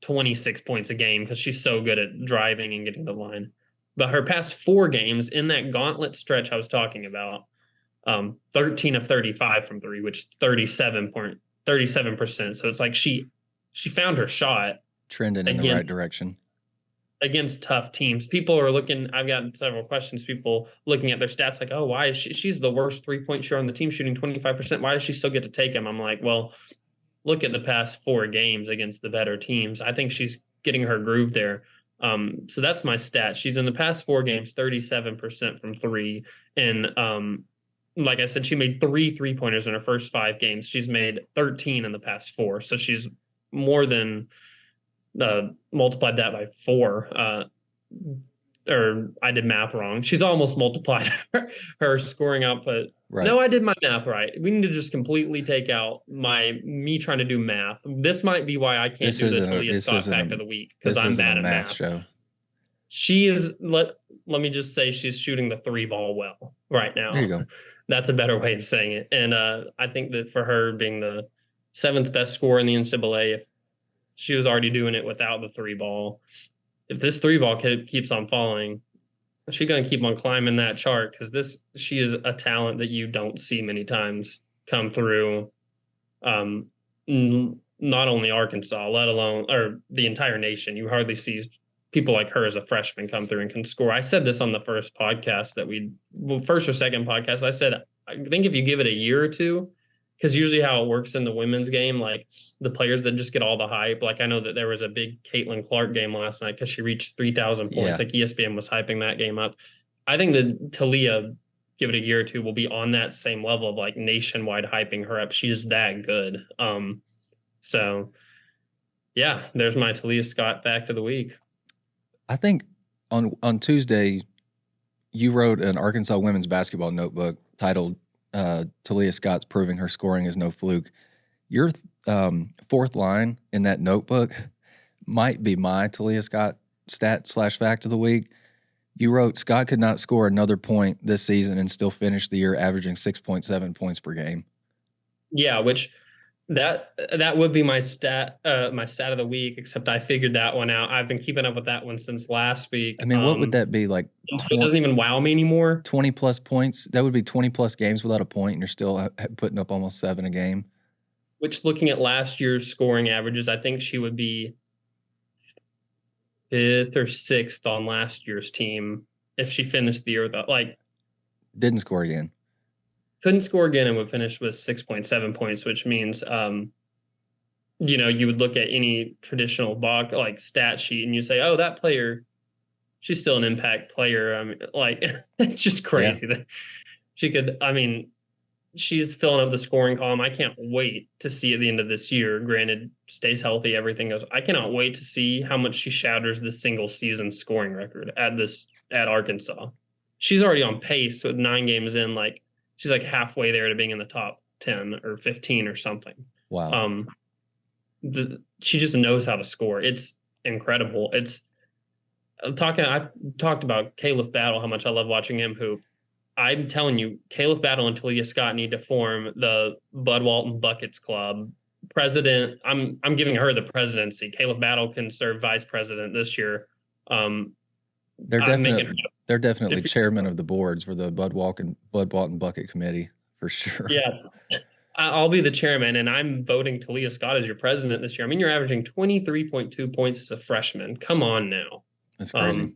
26 points a game because she's so good at driving and getting the line. But her past 4 games in that gauntlet stretch I was talking about, 13 of 35 from 3, which 37%. So it's like she found her shot. Trending in the right direction. against tough teams. People are looking, I've gotten several questions, people looking at their stats like, oh, why is she's the worst 3-point shooter on the team, shooting 25%. Why does she still get to take him? I'm like, well, look at the past 4 games against the better teams. I think she's getting her groove there. So that's my stat. She's in the past 4 games, 37% from 3. And like I said, she made 3 3-pointers in her first 5 games. She's made 13 in the past 4. So she's more than multiplied that by 4. Or I did math wrong. She's almost multiplied her scoring output. Right. No, I did my math right. We need to just completely take out me trying to do math. This might be why I can't do the Taliah Scott fact of the week, because I'm bad at math. Show. She is, let me just say, she's shooting the 3 ball well right now. There you go. That's a better way of saying it. And I think that for her being the 7th best scorer in the NCAA, if she was already doing it without the 3 ball, if this 3 ball keeps on falling, she's going to keep on climbing that chart, because she is a talent that you don't see many times come through, not only Arkansas, let alone, or the entire nation. You hardly see people like her as a freshman come through and can score. I said this on the first podcast first or second podcast. I said, I think if you give it a year or two, because usually how it works in the women's game, like the players that just get all the hype. Like I know that there was a big Caitlin Clark game last night because she reached 3,000 points. Yeah. Like ESPN was hyping that game up. I think that Taliah, give it a year or two, will be on that same level of like nationwide hyping her up. She is that good. So yeah, there's my Taliah Scott fact of the week. I think on Tuesday, you wrote an Arkansas women's basketball notebook titled Taliah Scott's Proving Her Scoring is No Fluke. Your 4th line in that notebook might be my Taliah Scott stat/fact of the week. You wrote, Scott could not score another point this season and still finish the year averaging 6.7 points per game. Yeah, which that would be my stat of the week, except I figured that one out. I've been keeping up with that one since last week. I mean, what would that be like? It doesn't even wow me anymore. 20 plus points. That would be 20 plus games without a point, and you're still putting up almost 7 a game. Which, looking at last year's scoring averages, I think she would be 5th or 6th on last year's team if she finished the year without, like, didn't score again. Couldn't score again and would finish with 6.7 points, which means, you would look at any traditional box like stat sheet and you say, oh, that player, she's still an impact player. I mean, like, it's just crazy that she could. I mean, she's filling up the scoring column. I can't wait to see at the end of this year. Granted, stays healthy, everything goes. I cannot wait to see how much she shatters the single season scoring record at Arkansas. She's already on pace with 9 games in, like. She's like halfway there to being in the top 10 or 15 or something. Wow. She just knows how to score. It's incredible. I've talked about Khalif Battle, how much I love watching him hoop. I'm telling you, Khalif Battle and Taliah Scott need to form the Bud Walton Buckets Club. President, I'm giving her the presidency. Khalif Battle can serve vice president this year. They're definitely chairman of the boards for the Bud Walton Bucket Committee for sure. Yeah, I'll be the chairman, and I'm voting Taliah Scott as your president this year. I mean, you're averaging 23.2 points as a freshman. Come on now. That's crazy.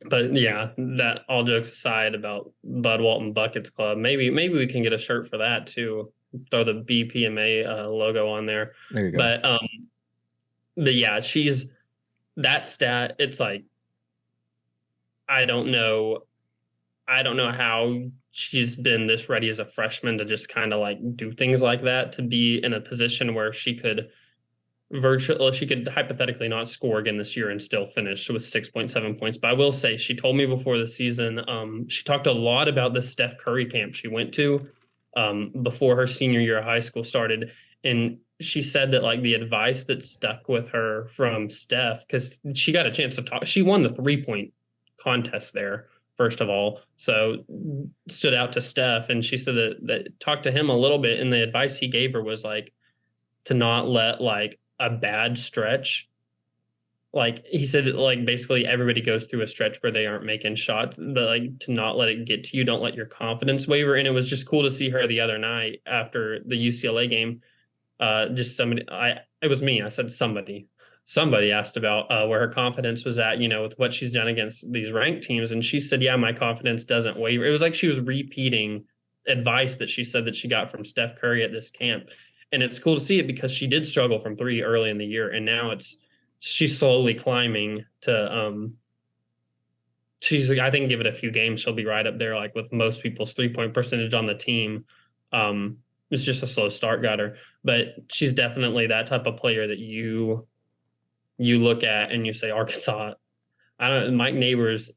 But yeah, that all jokes aside about Bud Walton Buckets Club, maybe we can get a shirt for that too. Throw the BPMA logo on there. There you go. But yeah, she's that stat. It's like, I don't know how she's been this ready as a freshman to just kind of like do things like that, to be in a position where she could hypothetically not score again this year and still finish with 6.7 points. But I will say, she told me before the season, she talked a lot about the Steph Curry camp she went to before her senior year of high school started. And she said that like the advice that stuck with her from Steph, because she got a chance to talk, she won the 3-point contest there, first of all, so stood out to Steph, and she said that talked to him a little bit, and the advice he gave her was like to not let like a bad stretch, like he said that, like basically everybody goes through a stretch where they aren't making shots, but like to not let it get to you, don't let your confidence waver. And it was just cool to see her the other night after the UCLA game. It was me, I said somebody somebody asked about where her confidence was at, with what she's done against these ranked teams. And she said, yeah, my confidence doesn't waver. It was like she was repeating advice that she said that she got from Steph Curry at this camp. And it's cool to see it because she did struggle from three early in the year. And now she's slowly climbing to, I think give it a few games, she'll be right up there, like with most people's 3-point percentage on the team. It's just a slow start got her, but she's definitely that type of player that you look at and you say, Arkansas, Mike Neighbors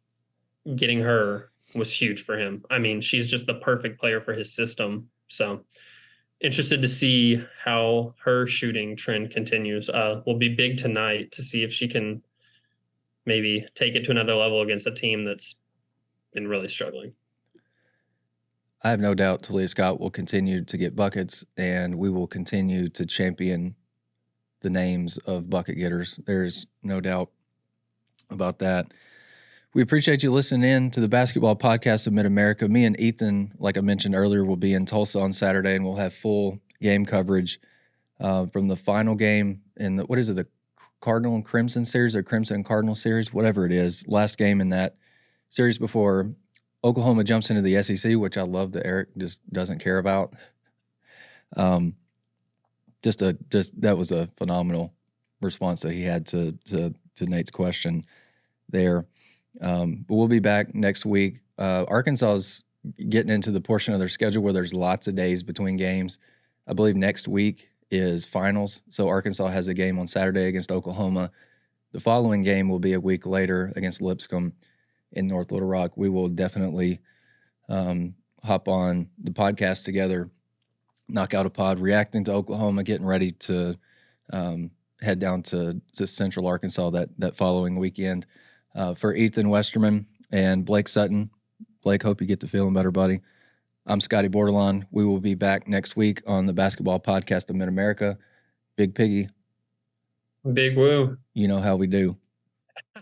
getting her was huge for him. I mean, she's just the perfect player for his system. So interested to see how her shooting trend continues. Will be big tonight to see if she can maybe take it to another level against a team that's been really struggling. I have no doubt Taliah Scott will continue to get buckets, and we will continue to champion the names of bucket getters. There's no doubt about that. We appreciate you listening in to the Basketball Podcast of Mid-America. Me and Ethan, like I mentioned earlier, will be in Tulsa on Saturday, and we'll have full game coverage from the final game in the Cardinal and Crimson series or Crimson and Cardinal series, whatever it is. Last game in that series before Oklahoma jumps into the SEC, which I love that Eric just doesn't care about. That was a phenomenal response that he had to Nate's question there. But we'll be back next week. Arkansas's getting into the portion of their schedule where there's lots of days between games. I believe next week is finals. So Arkansas has a game on Saturday against Oklahoma. The following game will be a week later against Lipscomb in North Little Rock. We will definitely hop on the podcast together, knock out a pod, reacting to Oklahoma, getting ready to head down to Central Arkansas that following weekend. For Ethan Westerman and Blake Sutton. Blake, hope you get to feeling better, buddy. I'm Scotty Bordelon. We will be back next week on the Basketball Podcast of Mid-America. Big Piggy. Big woo. You know how we do.